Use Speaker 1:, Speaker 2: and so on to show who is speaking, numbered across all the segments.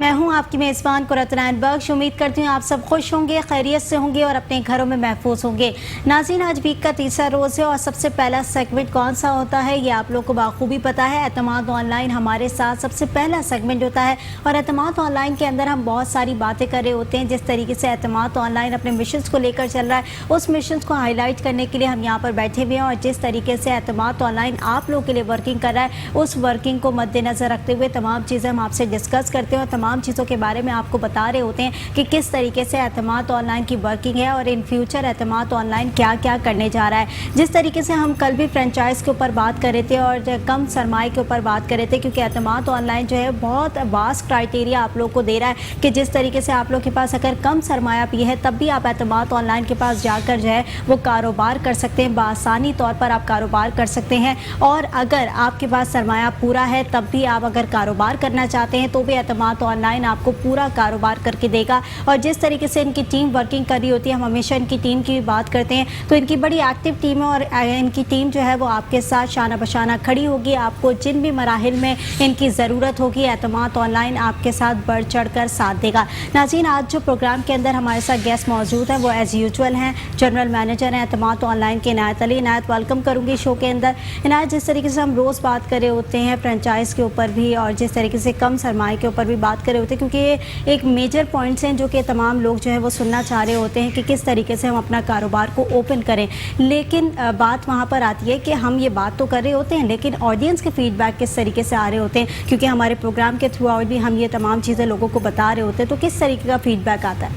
Speaker 1: मैं हूं आपकी मेज़बान कुरतनैन बख्श। उम्मीद करती हूं आप सब खुश होंगे, खैरियत से होंगे और अपने घरों में महफूज होंगे। नाज़रीन, आज वीक का तीसरा रोज़ है और सबसे पहला सेगमेंट कौन सा होता है ये आप लोग को बाखूबी पता है। एतमाद ऑनलाइन हमारे साथ सबसे पहला सेगमेंट होता है और एतमाद ऑनलाइन के अंदर हम बहुत सारी बातें कर रहे होते हैं। जिस तरीके से एतमाद ऑनलाइन अपने मिशंस को लेकर चल रहा है, उस मिशंस को हाईलाइट करने के लिए हम यहाँ पर बैठे हुए हैं और जिस तरीके से एतमाद ऑनलाइन आप लोगों के लिए वर्किंग कर रहा है, उस वर्किंग को मद्देनज़र रखते हुए तमाम चीज़ें हम आपसे डिस्कस करते हैं और तमाम चीज़ों के बारे में आपको बता रहे होते हैं कि किस तरीके से एतमाद ऑनलाइन की वर्किंग है और इन फ्यूचर एतमाद ऑनलाइन क्या क्या करने जा रहा है। जिस तरीके से हम कल भी फ्रेंचाइज के ऊपर बात कर रहे थे और कम सरमाए के ऊपर बात कर रहे थे, क्योंकि एतमाद ऑनलाइन जो है बहुत वास्ट क्राइटेरिया आप लोग को दे रहा है कि जिस तरीके से आप लोग के पास अगर कम सरमाया भी है तब भी आप एतमाद ऑनलाइन के पास जाकर जो है वो कारोबार कर सकते हैं, बआसानी तौर पर आप कारोबार कर सकते हैं। और अगर आपके पास सरमाया पूरा है तब भी आप अगर कारोबार करना चाहते हैं तो भी एतमाद ऑनलाइन आपको पूरा कारोबार करके देगा। और जिस तरीके से इनकी टीम वर्किंग कर रही होती है, हम हमेशा इनकी टीम की बात करते हैं, तो इनकी बड़ी एक्टिव टीम है और इनकी टीम जो है वो आपके साथ शाना बशाना खड़ी होगी। आपको जिन भी मराहिल में इनकी ज़रूरत होगी, एतमाद ऑनलाइन आपके साथ बढ़ चढ़ कर साथ देगा। नाज़रीन, आज जो प्रोग्राम के अंदर हमारे साथ गेस्ट मौजूद हैं वो एज़ यूजुअल हैं जनरल मैनेजर हैं एतमाद ऑनलाइन के इनायत अली। इनायत, वेलकम करूँगी शो के अंदर। इनायत, जिस तरीके से हम रोज़ बात कर रहे होते हैं फ्रेंचाइज़ के ऊपर भी और जिस तरीके से कम सरमाए के ऊपर भी बात कर रहे होते हैं, क्योंकि ये एक मेजर पॉइंट्स हैं जो कि तमाम लोग जो है वो सुनना चाह रहे होते हैं कि किस तरीके से हम अपना कारोबार को ओपन करें। लेकिन बात वहाँ पर आती है कि हम ये बात तो कर रहे होते हैं लेकिन ऑडियंस के फीडबैक किस तरीके से आ रहे होते हैं, क्योंकि हमारे प्रोग्राम के थ्रू आउट भी हम ये तमाम चीज़ें लोगों को बता रहे होते हैं, तो किस तरीके का फीडबैक आता है?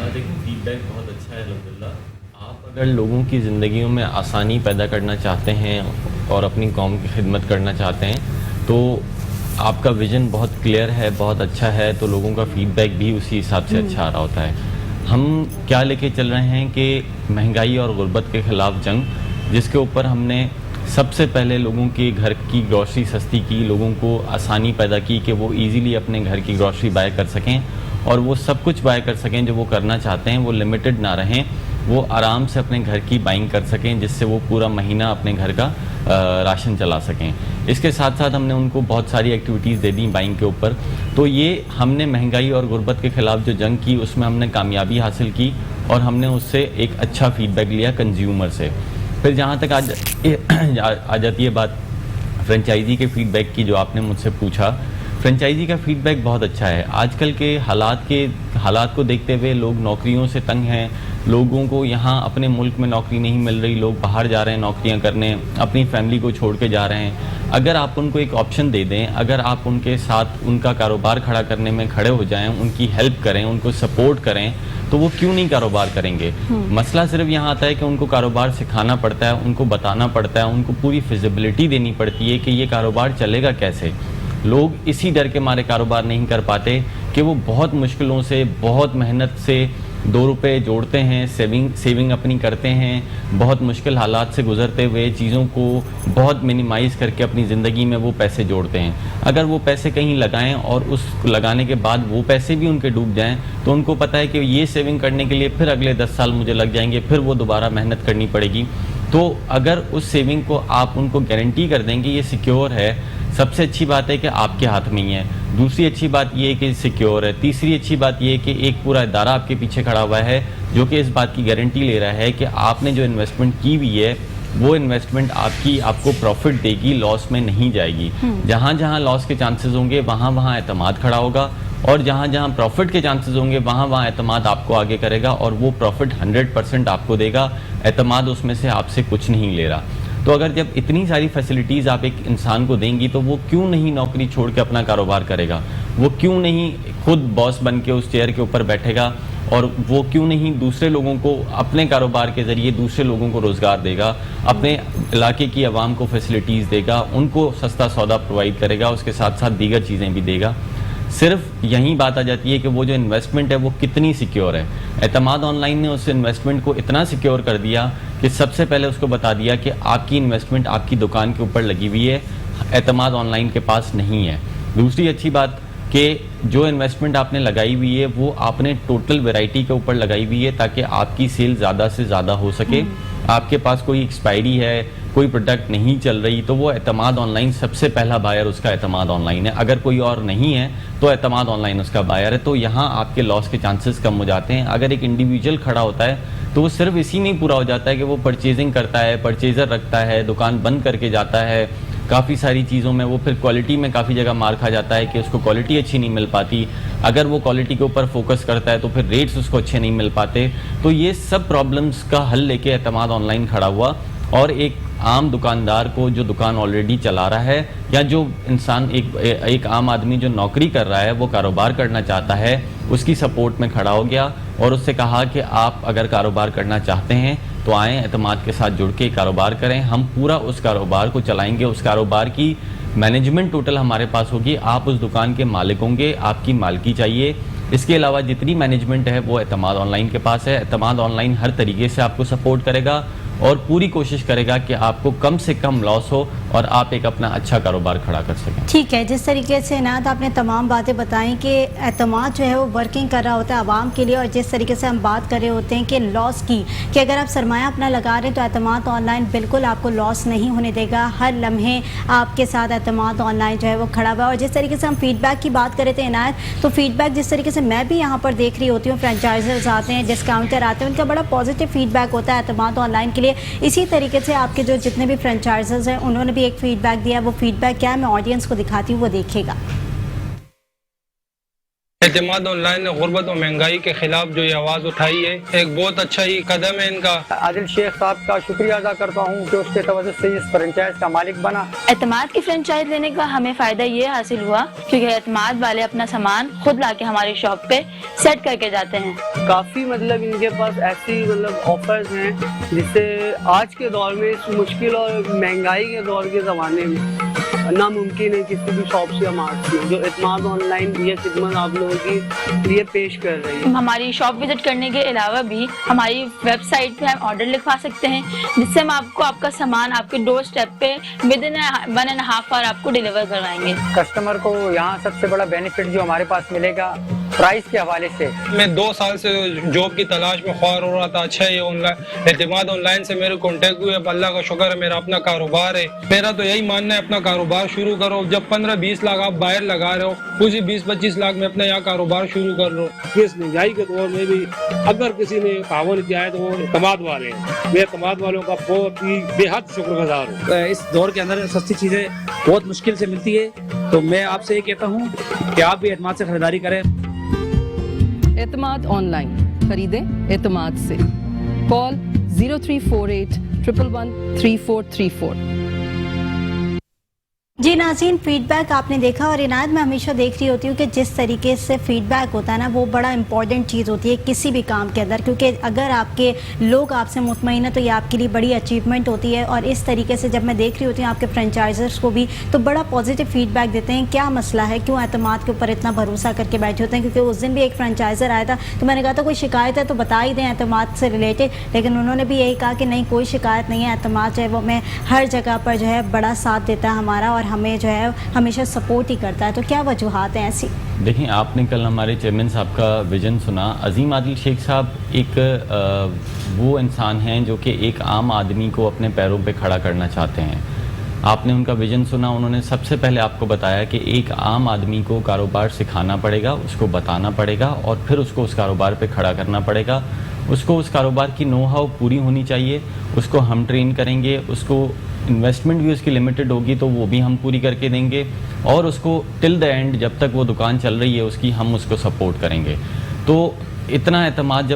Speaker 2: देखिए, फीडबैक बहुत अच्छा है अल्हम्दुलिल्लाह। आप अगर लोगों की ज़िंदगियों में आसानी पैदा करना चाहते हैं और अपनी कौम की खिदमत करना चाहते हैं तो आपका विज़न बहुत क्लियर है, बहुत अच्छा है, तो लोगों का फीडबैक भी उसी हिसाब से अच्छा आ रहा होता है। हम क्या लेके चल रहे हैं कि महंगाई और गुर्बत के ख़िलाफ़ जंग, जिसके ऊपर हमने सबसे पहले लोगों के घर की ग्रॉसरी सस्ती की, लोगों को आसानी पैदा की कि वो इजीली अपने घर की ग्रॉसरी बाय कर सकें और वो सब कुछ बाय कर सकें जो वो करना चाहते हैं, वो लिमिटेड ना रहें, वो आराम से अपने घर की बाइंग कर सकें जिससे वो पूरा महीना अपने घर का राशन चला सकें। इसके साथ साथ हमने उनको बहुत सारी एक्टिविटीज़ दे दी बाइंग के ऊपर। तो ये हमने महंगाई और गुर्बत के ख़िलाफ़ जो जंग की उसमें हमने कामयाबी हासिल की और हमने उससे एक अच्छा फीडबैक लिया कंज्यूमर से। फिर जहाँ तक आ जाती है बात फ्रेंचाइजी के फ़ीडबैक की जो आपने मुझसे पूछा, फ्रेंचाइजी का फ़ीडबैक बहुत अच्छा है। आजकल के हालात को देखते हुए लोग नौकरियों से तंग हैं, लोगों को यहाँ अपने मुल्क में नौकरी नहीं मिल रही, लोग बाहर जा रहे हैं नौकरियाँ करने, अपनी फैमिली को छोड़ के जा रहे हैं। अगर आप उनको एक ऑप्शन दे दें, अगर आप उनके साथ उनका कारोबार खड़ा करने में खड़े हो जाएं, उनकी हेल्प करें, उनको सपोर्ट करें, तो वो क्यों नहीं कारोबार करेंगे। मसला सिर्फ यहाँ आता है कि उनको कारोबार सिखाना पड़ता है, उनको बताना पड़ता है, उनको पूरी फिजिबिलिटी देनी पड़ती है कि ये कारोबार चलेगा कैसे। लोग इसी डर के मारे कारोबार नहीं कर पाते कि वो बहुत मुश्किलों से, बहुत मेहनत से 2 रुपये जोड़ते हैं, सेविंग अपनी करते हैं, बहुत मुश्किल हालात से गुजरते हुए चीज़ों को बहुत मिनिमाइज़ करके अपनी ज़िंदगी में वो पैसे जोड़ते हैं। अगर वो पैसे कहीं लगाएं और उस लगाने के बाद वो पैसे भी उनके डूब जाएं तो उनको पता है कि ये सेविंग करने के लिए फिर अगले 10 साल मुझे लग जाएंगे, फिर वो दोबारा मेहनत करनी पड़ेगी। तो अगर उस सेविंग को आप उनको गारंटी कर देंगे ये सिक्योर है, सबसे अच्छी बात है कि आपके हाथ में ही है। दूसरी अच्छी बात ये है कि सिक्योर है। तीसरी अच्छी बात ये है कि एक पूरा इदारा आपके पीछे खड़ा हुआ है जो कि इस बात की गारंटी ले रहा है कि आपने जो इन्वेस्टमेंट की हुई है वो इन्वेस्टमेंट आपको प्रॉफिट देगी, लॉस में नहीं जाएगी। जहाँ जहाँ लॉस के चांसेस होंगे वहाँ वहाँ एतमाद खड़ा होगा और जहाँ जहाँ प्रॉफिट के चांसेस होंगे वहाँ वहाँ एतमाद आपको आगे करेगा और वो प्रॉफिट 100% आपको देगा। एतमाद उसमें से आपसे कुछ नहीं ले रहा। तो अगर जब इतनी सारी फैसिलिटीज़ आप एक इंसान को देंगी तो वो क्यों नहीं नौकरी छोड़ के अपना कारोबार करेगा, वो क्यों नहीं खुद बॉस बन के उस चेयर के ऊपर बैठेगा और वो क्यों नहीं दूसरे लोगों को अपने कारोबार के ज़रिए दूसरे लोगों को रोज़गार देगा, अपने इलाके की आवाम को फैसिलिटीज़ देगा, उनको सस्ता सौदा प्रोवाइड करेगा, उसके साथ साथ दीगर चीज़ें भी देगा। सिर्फ यही बात आ जाती है कि वो जो इन्वेस्टमेंट है वो कितनी सिक्योर है। एतमाद ऑनलाइन ने उस इन्वेस्टमेंट को इतना सिक्योर कर दिया कि सबसे पहले उसको बता दिया कि आपकी इन्वेस्टमेंट आपकी दुकान के ऊपर लगी हुई है, एतमाद ऑनलाइन के पास नहीं है। दूसरी अच्छी बात कि जो इन्वेस्टमेंट आपने लगाई हुई है वो आपने टोटल वैरायटी के ऊपर लगाई हुई है ताकि आपकी सेल ज़्यादा से ज़्यादा हो सके। आपके पास कोई एक्सपायरी है, कोई प्रोडक्ट नहीं चल रही, तो वो एतमाद ऑनलाइन सबसे पहला बायर उसका एतमाद ऑनलाइन है। अगर कोई और नहीं है तो एतमाद ऑनलाइन उसका बायर है। तो यहाँ आपके लॉस के चांसेस कम हो जाते हैं। अगर एक इंडिविजुअल खड़ा होता है तो वो सिर्फ इसी में ही पूरा हो जाता है कि वो परचेजिंग करता है, परचेजर रखता है, दुकान बंद करके जाता है, काफ़ी सारी चीज़ों में वो फिर क्वालिटी में काफ़ी जगह मार खा जाता है कि उसको क्वालिटी अच्छी नहीं मिल पाती। अगर वो क्वालिटी के ऊपर फोकस करता है तो फिर रेट्स उसको अच्छे नहीं मिल पाते। तो ये सब प्रॉब्लम्स का हल लेके एतमाद ऑनलाइन खड़ा हुआ और एक आम दुकानदार को जो दुकान ऑलरेडी चला रहा है या जो इंसान एक आम आदमी जो नौकरी कर रहा है वो कारोबार करना चाहता है, उसकी सपोर्ट में खड़ा हो गया और उससे कहा कि आप अगर कारोबार करना चाहते हैं तो आएँ, एतमाद के साथ जुड़ के कारोबार करें, हम पूरा उस कारोबार को चलाएंगे। उस कारोबार की मैनेजमेंट टोटल हमारे पास होगी, आप उस दुकान के मालिक होंगे, आपकी मालकी चाहिए। इसके अलावा जितनी मैनेजमेंट है वो एतमाद ऑनलाइन के पास है। एतमाद ऑनलाइन हर तरीके से आपको सपोर्ट करेगा और पूरी कोशिश करेगा कि आपको कम से कम लॉस हो और आप एक अपना अच्छा कारोबार खड़ा कर सकें।
Speaker 1: ठीक है, जिस तरीके से इनायत आपने तमाम बातें बताई कि एतमाद जो है वो वर्किंग कर रहा होता है आवाम के लिए, और जिस तरीके से हम बात कर रहे होते हैं कि लॉस की, कि अगर आप सरमाया अपना लगा रहे हैं तो एतमाद ऑनलाइन बिल्कुल आपको लॉस नहीं होने देगा। हर लम्हे आपके साथ एतमाद ऑनलाइन जो है वो खड़ा हुआ है। और जिस तरीके से हम फीडबैक की बात कर रहे थे इनायत, तो फीडबैक जिस तरीके से मैं भी यहाँ पर देख रही होती हूँ, फ्रेंचाइजर्स आते हैं, डिस्काउंटर आते हैं, उनका बड़ा पॉजिटिव फीडबैक होता है एतमाद ऑनलाइन के लिए। इसी तरीके से आपके जो जितने भी फ्रेंचाइजर्स हैं उन्होंने भी एक फीडबैक दिया। वो फीडबैक क्या है मैं ऑडियंस को दिखाती हूँ, वो देखिएगा।
Speaker 3: एतमाद ऑनलाइन ने गुर्बत और महंगाई के खिलाफ जो ये आवाज़ उठाई है, एक बहुत अच्छा ही कदम है इनका।
Speaker 4: आदिल शेख साहब का शुक्रिया अदा करता हूँ कि उसके तवज्जो से इस फ्रेंचाइज का मालिक बना।
Speaker 5: एतमाद की फ्रेंचाइज लेने का हमें फायदा ये हासिल हुआ क्योंकि एतमाद वाले अपना सामान खुद लाके हमारी शॉप पे सेट करके जाते हैं।
Speaker 4: काफी मतलब इनके पास ऐसी मतलब ऑफर्स हैं जिससे आज के दौर में इस मुश्किल और महंगाई के दौर के ज़माने में नामुमकिन है किसी भी शॉप से हम जो एतमाद ऑनलाइन ये खिदमत आप लोगों के लिए पेश कर रही है।
Speaker 5: हमारी शॉप विजिट करने के अलावा भी हमारी वेबसाइट पे हम ऑर्डर लिखवा सकते हैं, जिससे हम आपको आपका सामान आपके डोर स्टेप पे विदिन 1.5 आवर आपको डिलीवर करवाएंगे।
Speaker 4: कस्टमर को यहाँ सबसे बड़ा बेनिफिट जो हमारे पास मिलेगा प्राइस के हवाले से।
Speaker 3: मैं 2 साल से जॉब की तलाश में ख्वार हो रहा था। अच्छा ये ऑनलाइन एतमाद ऑनलाइन से मेरे कॉन्टेक्ट हुए, अल्लाह का शुक्र है मेरा अपना कारोबार है। मेरा तो यही मानना है अपना कारोबार शुरू करो। जब 15-20 लाख आप बाहर लगा रहे हो, उसी 20-25 लाख में अपना यहाँ कारोबार शुरू कर लो।
Speaker 6: इस महंगाई के दौर में भी अगर किसी ने तावन किया है तो वो एतमाद वाले हैं। मैं एतमाद वालों का बहुत ही बेहद शुक्रगुजार हूँ।
Speaker 7: इस दौर के अंदर सस्ती चीज़ें बहुत मुश्किल से मिलती है, तो मैं आपसे ये कहता हूँ कि आप भी एतमाद से खरीदारी करें।
Speaker 8: एतमाद ऑनलाइन खरीदें एतमाद से। कॉल 0348 111 3434।
Speaker 1: जी नाज़रीन, फीडबैक आपने देखा और इनायत मैं हमेशा देख रही होती हूँ कि जिस तरीके से फीडबैक होता है ना वो बड़ा इंपॉर्टेंट चीज़ होती है किसी भी काम के अंदर, क्योंकि अगर आपके लोग आपसे मुतमईन है तो ये आपके लिए बड़ी अचीवमेंट होती है। और इस तरीके से जब मैं देख रही होती हूँ आपके फ्रेंचाइजर्स को भी तो बड़ा पॉजिटिव फीडबैक देते हैं। क्या मसला है, क्यों एतमाद के ऊपर इतना भरोसा करके बैठे होते हैं? क्योंकि उस दिन भी एक फ्रेंचाइजर आया था तो मैंने कहा था कोई शिकायत है तो बता ही दें एतमाद से रिलेटेड, लेकिन उन्होंने भी यही कहा कि नहीं कोई शिकायत नहीं है, एतमाद जो है वो हमें हर जगह पर जो है बड़ा साथ देता है हमारा और हमें जो है हमेशा सपोर्ट ही करता है। तो क्या वजूहात हैं ऐसी?
Speaker 2: देखिए, आपने कल हमारे चेयरमैन साहब का विज़न सुना। अजीम आदिल शेख साहब एक वो इंसान हैं जो कि एक आम आदमी को अपने पैरों पे खड़ा करना चाहते हैं। आपने उनका विज़न सुना। उन्होंने सबसे पहले आपको बताया कि एक आम आदमी को कारोबार सिखाना पड़ेगा, उसको बताना पड़ेगा और फिर उसको उस कारोबार पे खड़ा करना पड़ेगा। उसको उस कारोबार की नो हाउ पूरी होनी चाहिए, उसको हम ट्रेन करेंगे, उसको इन्वेस्टमेंट भी उसकी लिमिटेड होगी तो वो भी हम पूरी करके देंगे और उसको टिल द एंड जब तक वो दुकान चल रही है उसकी हम उसको सपोर्ट करेंगे। तो इतना एतमाद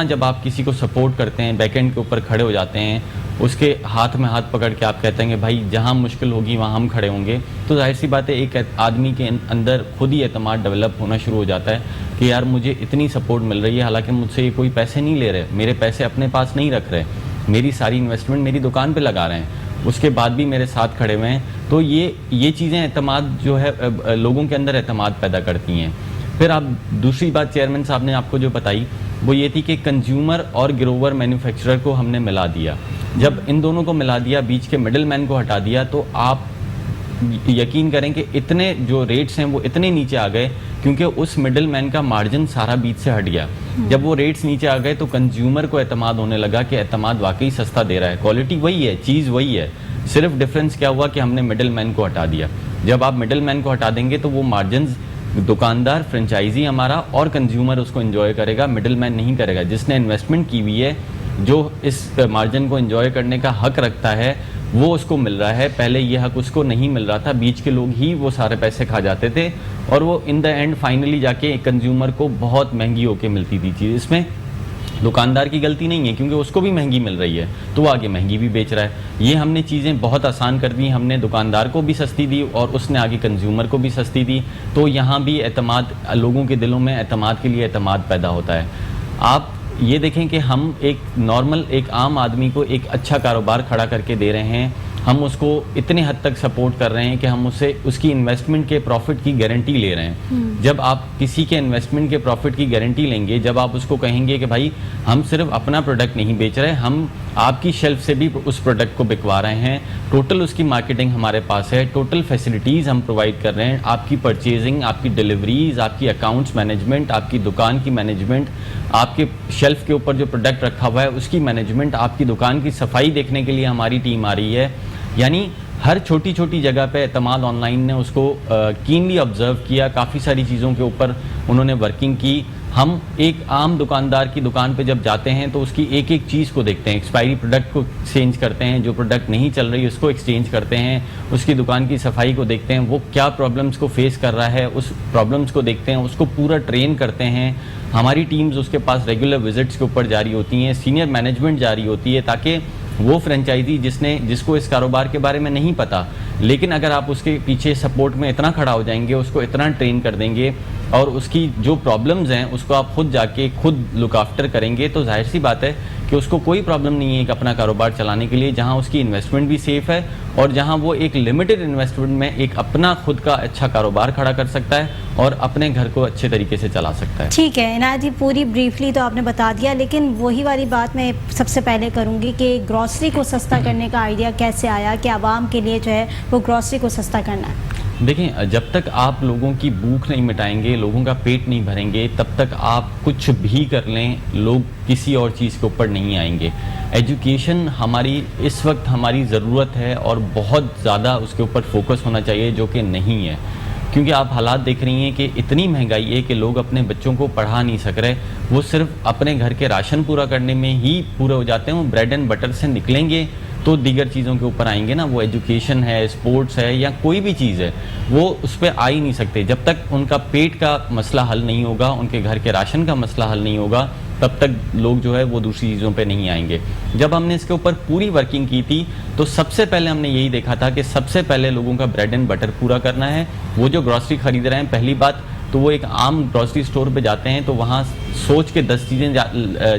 Speaker 2: जब आप किसी को सपोर्ट करते हैं, बैकएंड के ऊपर खड़े हो जाते हैं, उसके हाथ में हाथ पकड़ के आप कहते हैं कि भाई जहाँ मुश्किल होगी वहाँ हम खड़े होंगे, तो जाहिर सी बात है एक आदमी के अंदर खुद ही एतमाद डेवलप होना शुरू हो जाता है कि यार मुझे इतनी सपोर्ट मिल रही है, हालांकि मुझसे ये कोई पैसे नहीं ले रहे, मेरे पैसे अपने पास नहीं रख रहे, मेरी सारी इन्वेस्टमेंट मेरी दुकान पे लगा रहे हैं, उसके बाद भी मेरे साथ खड़े हुए हैं। तो ये चीज़ें एतमाद जो है लोगों के अंदर एतमाद पैदा करती हैं। फिर आप दूसरी बात चेयरमैन साहब ने आपको जो बताई वो ये थी कि कंज्यूमर और ग्रोवर मैन्युफैक्चरर को हमने मिला दिया। जब इन दोनों को मिला दिया, बीच के मिडिल मैन को हटा दिया, तो आप यकीन करें कि इतने जो रेट्स हैं वो इतने नीचे आ गए क्योंकि उस मिडिल मैन का मार्जिन सारा बीच से हट गया। जब वो रेट्स नीचे आ गए तो कंज्यूमर को एतमाद होने लगा कि एतमाद वाकई सस्ता दे रहा है, क्वालिटी वही है, चीज़ वही है, सिर्फ डिफरेंस क्या हुआ कि हमने मिडिल मैन को हटा दिया। जब आप मिडिल मैन को हटा देंगे तो वो मार्जिन दुकानदार, फ्रेंचाइजी हमारा और कंज्यूमर उसको एंजॉय करेगा, मिडिल मैन नहीं करेगा। जिसने इन्वेस्टमेंट की हुई है, जो इस मार्जिन को एंजॉय करने का हक रखता है, वो उसको मिल रहा है। पहले ये हक उसको नहीं मिल रहा था, बीच के लोग ही वो सारे पैसे खा जाते थे और वो इन द एंड फाइनली जाके कंज्यूमर को बहुत महंगी होके मिलती थी चीज़। इसमें दुकानदार की गलती नहीं है क्योंकि उसको भी महंगी मिल रही है तो वो आगे महंगी भी बेच रहा है। ये हमने चीज़ें बहुत आसान कर दी, हमने दुकानदार को भी सस्ती दी और उसने आगे कंज्यूमर को भी सस्ती दी। तो यहाँ भी एतमाद, लोगों के दिलों में एतमाद के लिए एतमाद पैदा होता है। आप ये देखें कि हम एक नॉर्मल, एक आम आदमी को एक अच्छा कारोबार खड़ा करके दे रहे हैं, हम उसको इतने हद तक सपोर्ट कर रहे हैं कि हम उससे उसकी इन्वेस्टमेंट के प्रॉफिट की गारंटी ले रहे हैं। जब आप किसी के इन्वेस्टमेंट के प्रॉफिट की गारंटी लेंगे, जब आप उसको कहेंगे कि भाई हम सिर्फ अपना प्रोडक्ट नहीं बेच रहे, हम आपकी शेल्फ से भी उस प्रोडक्ट को बिकवा रहे हैं, टोटल उसकी मार्केटिंग हमारे पास है, टोटल फैसिलिटीज़ हम प्रोवाइड कर रहे हैं, आपकी परचेजिंग, आपकी डिलीवरीज, आपकी अकाउंट्स मैनेजमेंट, आपकी दुकान की मैनेजमेंट, आपके शेल्फ के ऊपर जो प्रोडक्ट रखा हुआ है उसकी मैनेजमेंट, आपकी दुकान की सफाई देखने के लिए हमारी टीम आ रही है। यानी हर छोटी छोटी जगह पे एतमाद ऑनलाइन ने उसको कीनली ऑब्जर्व किया, काफ़ी सारी चीज़ों के ऊपर उन्होंने वर्किंग की। हम एक आम दुकानदार की दुकान पे जब जाते हैं तो उसकी एक एक चीज़ को देखते हैं, एक्सपायरी प्रोडक्ट को एक्सचेंज करते हैं, जो प्रोडक्ट नहीं चल रही उसको एक्सचेंज करते हैं, उसकी दुकान की सफाई को देखते हैं, वो क्या प्रॉब्लम्स को फेस कर रहा है उस प्रॉब्लम्स को देखते हैं, उसको पूरा ट्रेन करते हैं। हमारी टीम्स उसके पास रेगुलर विजिट्स के ऊपर जारी होती हैं, सीनियर मैनेजमेंट जारी होती है, ताकि वो फ्रेंचाइजी जिसको इस कारोबार के बारे में नहीं पता, लेकिन अगर आप उसके पीछे सपोर्ट में इतना खड़ा हो जाएंगे, उसको इतना ट्रेन कर देंगे और उसकी जो प्रॉब्लम्स हैं उसको आप खुद जाके खुद लुक आफ्टर करेंगे, तो जाहिर सी बात है कि उसको कोई प्रॉब्लम नहीं है कि अपना कारोबार चलाने के लिए, जहां उसकी इन्वेस्टमेंट भी सेफ़ है और जहां वो एक लिमिटेड इन्वेस्टमेंट में एक अपना खुद का अच्छा कारोबार खड़ा कर सकता है और अपने घर को अच्छे तरीके से चला सकता है।
Speaker 1: ठीक है इनायत जी, पूरी ब्रीफली तो आपने बता दिया, लेकिन वही वाली बात मैं सबसे पहले करूँगी कि ग्रॉसरी को सस्ता करने का आइडिया कैसे आया कि आवाम के लिए जो है वो ग्रॉसरी को सस्ता करना है?
Speaker 2: देखें, जब तक आप लोगों की भूख नहीं मिटाएंगे, लोगों का पेट नहीं भरेंगे, तब तक आप कुछ भी कर लें, लोग किसी और चीज़ के ऊपर नहीं आएंगे। एजुकेशन हमारी इस वक्त हमारी ज़रूरत है और बहुत ज़्यादा उसके ऊपर फोकस होना चाहिए, जो कि नहीं है, क्योंकि आप हालात देख रही हैं कि इतनी महंगाई है कि लोग अपने बच्चों को पढ़ा नहीं सक रहे, वो सिर्फ अपने घर के राशन पूरा करने में ही पूरे हो जाते हैं। वो ब्रेड एंड बटर से निकलेंगे तो दीगर चीज़ों के ऊपर आएंगे ना, वो एजुकेशन है, स्पोर्ट्स है या कोई भी चीज़ है, वो उस पर आ ही नहीं सकते। जब तक उनका पेट का मसला हल नहीं होगा, उनके घर के राशन का मसला हल नहीं होगा, तब तक लोग जो है वो दूसरी चीज़ों पे नहीं आएंगे। जब हमने इसके ऊपर पूरी वर्किंग की थी तो सबसे पहले हमने यही देखा था कि सबसे पहले लोगों का ब्रेड एंड बटर पूरा करना है। वो जो ग्रॉसरी खरीद रहे हैं, पहली बात तो वो एक आम ग्रॉसरी स्टोर पे जाते हैं तो वहाँ सोच के 10 चीज़ें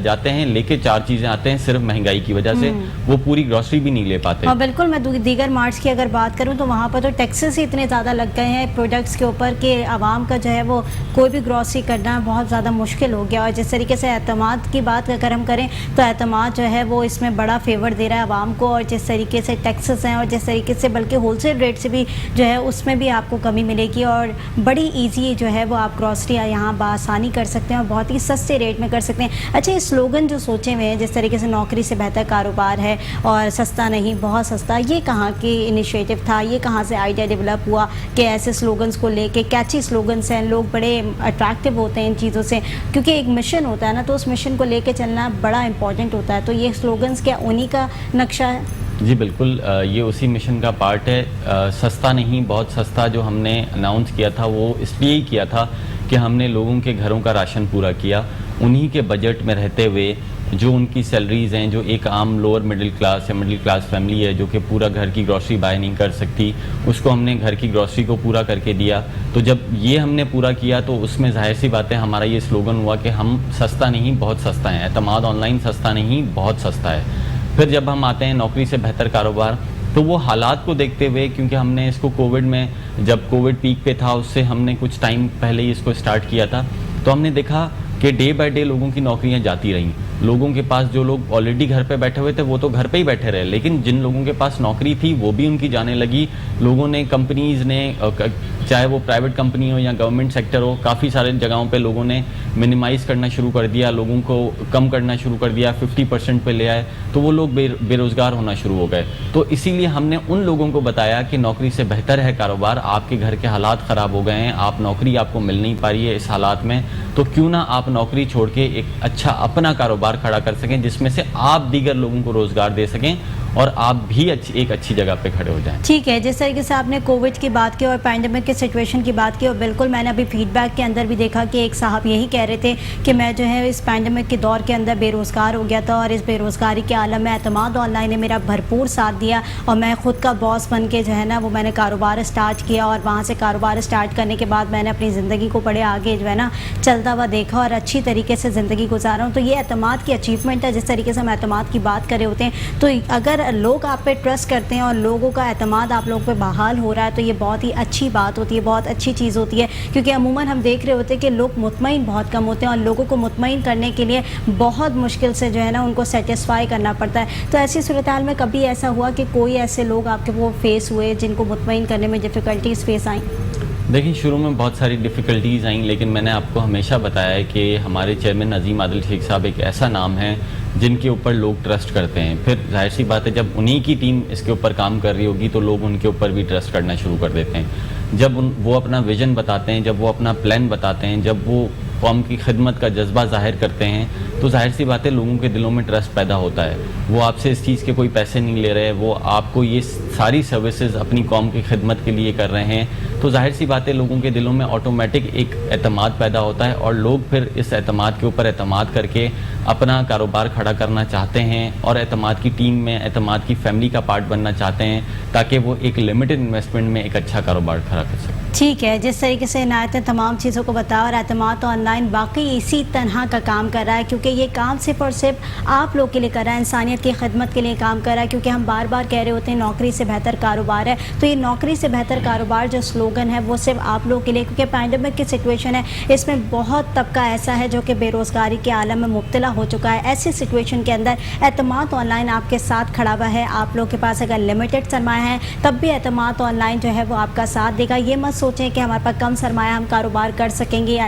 Speaker 2: जाते हैं, लेके 4 चीज़ें आते हैं, सिर्फ महंगाई की वजह से वो पूरी ग्रॉसरी भी नहीं ले पाते।
Speaker 1: और बिल्कुल, मैं दीगर मार्ट्स की अगर बात करूं तो वहाँ पर तो टैक्सेस ही इतने ज़्यादा लग गए हैं प्रोडक्ट्स के ऊपर कि आवाम का जो है वो कोई भी ग्रॉसरी करना बहुत ज़्यादा मुश्किल हो गया। और जिस तरीके से एतमाद की बात अगर हम करें तो एतमाद जो है वो इसमें बड़ा फेवर दे रहा है आवाम को, और जिस तरीके से टैक्सेस हैं और जिस तरीके से बल्कि होलसेल रेट से भी जो है उसमें भी आपको कमी मिलेगी और बड़ी ईजी जो है वो आप ग्रॉसरी यहाँ बआसानी कर सकते हैं और बहुत ही सस्ते रेट में कर सकते हैं। अच्छा, ये स्लोगन जो सोचे हुए हैं जिस तरीके से नौकरी से बेहतर कारोबार है और सस्ता नहीं बहुत सस्ता, ये कहाँ की इनिशिएटिव था, ये कहाँ से आइडिया डेवलप हुआ कि ऐसे स्लोगन्स को लेके, कैची स्लोगन्स हैं, लोग बड़े अट्रैक्टिव होते हैं इन चीज़ों से, क्योंकि एक मिशन होता है ना, तो उस मिशन को लेके चलना बड़ा इंपॉर्टेंट होता है। तो ये स्लोगन्स क्या उन्हीं का नक्शा है?
Speaker 2: जी बिल्कुल, ये उसी मिशन का पार्ट है। सस्ता नहीं बहुत सस्ता जो हमने अनाउंस किया था वो इसलिए ही किया था कि हमने लोगों के घरों का राशन पूरा किया, उन्हीं के बजट में रहते हुए, जो उनकी सैलरीज़ हैं, जो एक आम लोअर मिडिल क्लास या मिडिल क्लास फैमिली है जो कि पूरा घर की ग्रॉसरी बाय नहीं कर सकती, उसको हमने घर की ग्रॉसरी को पूरा करके दिया। तो जब ये हमने पूरा किया तो उसमें जाहिर सी बात है हमारा ये स्लोगन हुआ कि हम सस्ता नहीं बहुत सस्ता है, एतमाद ऑनलाइन सस्ता नहीं बहुत सस्ता है। फिर जब हम आते हैं नौकरी से बेहतर कारोबार, तो वो हालात को देखते हुए, क्योंकि हमने इसको कोविड में, जब कोविड पीक पे था उससे हमने कुछ टाइम पहले ही इसको स्टार्ट किया था, तो हमने देखा कि डे बाय डे लोगों की नौकरियां जाती रहीं। लोगों के पास, जो लोग ऑलरेडी घर पे बैठे हुए थे वो तो घर पे ही बैठे रहे, लेकिन जिन लोगों के पास नौकरी थी वो भी उनकी जाने लगी। लोगों ने, कंपनीज़ ने, चाहे वो प्राइवेट कंपनी हो या गवर्नमेंट सेक्टर हो, काफ़ी सारे जगहों पे लोगों ने मिनिमाइज़ करना शुरू कर दिया, लोगों को कम करना शुरू कर दिया, 50% पे ले आए, तो वो लोग बेरोज़गार होना शुरू हो गए। तो इसीलिए हमने उन लोगों को बताया कि नौकरी से बेहतर है कारोबार, आपके घर के हालात ख़राब हो गए हैं, आप नौकरी आपको मिल नहीं पा रही है इस हालात में, तो क्यों ना आप नौकरी छोड़ के एक अच्छा अपना कारोबार खड़ा कर सकें, जिसमें से आप दीगर लोगों को रोज़गार दे सकें और आप भी एक अच्छी जगह पे खड़े हो जाएं।
Speaker 1: ठीक है, जिस तरीके से आपने कोविड की बात की और पैंडेमिक के सिचुएशन की बात की, और बिल्कुल मैंने अभी फीडबैक के अंदर भी देखा कि एक साहब यही कह रहे थे कि मैं जो है इस पैंडेमिक के दौर के अंदर बेरोज़गार हो गया था और इस बेरोज़गारी के आलम में एतमाद ऑनलाइन ने मेरा भरपूर साथ दिया और मैं ख़ुद का बॉस बन के जो है ना वो मैंने कारोबार स्टार्ट किया और वहाँ से कारोबार स्टार्ट करने के बाद मैंने अपनी ज़िंदगी को बड़े आगे जो है ना चलता हुआ देखा और अच्छी तरीके से ज़िंदगी गुजारा हूँ। तो ये एतमाद की अचीवमेंट है। जिस तरीके से हम एतमाद की बात कर रहे होते हैं, तो अगर लोग आप पे ट्रस्ट करते हैं और लोगों का एतमाद आप लोगों पे बहाल हो रहा है, तो ये बहुत ही अच्छी बात होती है, बहुत अच्छी चीज़ होती है। क्योंकि अमूमन हम देख रहे होते हैं कि लोग मुतमईन बहुत कम होते हैं और लोगों को मुतमईन करने के लिए बहुत मुश्किल से जो है ना उनको सेटिस्फाई करना पड़ता है। तो ऐसी सूरत हाल में कभी ऐसा हुआ कि कोई ऐसे लोग आपके वो फेस हुए जिनको मुतमईन करने में डिफ़िकल्टीज़ फेस आई?
Speaker 2: देखिए, शुरू में बहुत सारी डिफ़िकल्टीज़ आई, लेकिन मैंने आपको हमेशा बताया है कि हमारे चेयरमैन अजीम आदिल शेख साहब एक ऐसा नाम है जिनके ऊपर लोग ट्रस्ट करते हैं। फिर जाहिर सी बात है, जब उन्हीं की टीम इसके ऊपर काम कर रही होगी तो लोग उनके ऊपर भी ट्रस्ट करना शुरू कर देते हैं। जब वो अपना विज़न बताते हैं, जब वो अपना प्लान बताते हैं, जब वो कौम की खिदमत का जज्बा ज़ाहिर करते हैं, तो जाहिर सी बात है लोगों के दिलों में ट्रस्ट पैदा होता है। वो आपसे इस चीज़ के कोई पैसे नहीं ले रहे, वो आपको ये सारी सर्विसेज अपनी कौम की खिदमत के लिए कर रहे हैं, तो जाहिर सी बात है लोगों के दिलों में ऑटोमेटिक एक एतमाद पैदा होता है और लोग फिर इस एतमाद के ऊपर एतमाद करके अपना कारोबार खड़ा करना चाहते हैं और एतमाद की टीम में, एतमाद की फैमिली का पार्ट बनना चाहते हैं, ताकि वो एक लिमिटेड इन्वेस्टमेंट में एक अच्छा कारोबार खड़ा कर सकें।
Speaker 1: ठीक है, जिस तरीके से इनायत ने तमाम चीज़ों को बताया और एतमाद ऑनलाइन वाकई इसी तरह का काम कर रहा है, क्योंकि ये काम सिर्फ और सिर्फ आप लोग के लिए कर रहा है, इंसानियत की खिदमत के लिए काम कर रहा है। क्योंकि हम बार बार कह रहे होते हैं नौकरी से बेहतर कारोबार है, तो ये नौकरी से बेहतर कारोबार जो स्लोगन है वो सिर्फ आप लोग के लिए, क्योंकि पैंडेमिक की सिचुएशन है, इसमें बहुत तबका ऐसा है जो कि बेरोज़गारी के आलम में मुब्तला हो चुका है। ऐसी सिचुएशन के अंदर एतमाद ऑनलाइन आपके साथ खड़ा हुआ है। आप लोग के पास अगर लिमिटेड सरमाया है तब भी एतमाद ऑनलाइन जो है वो आपका साथ देगा। ये मत सोचें कि हमारे पास कम सरमाया हम कारोबार कर सकेंगे या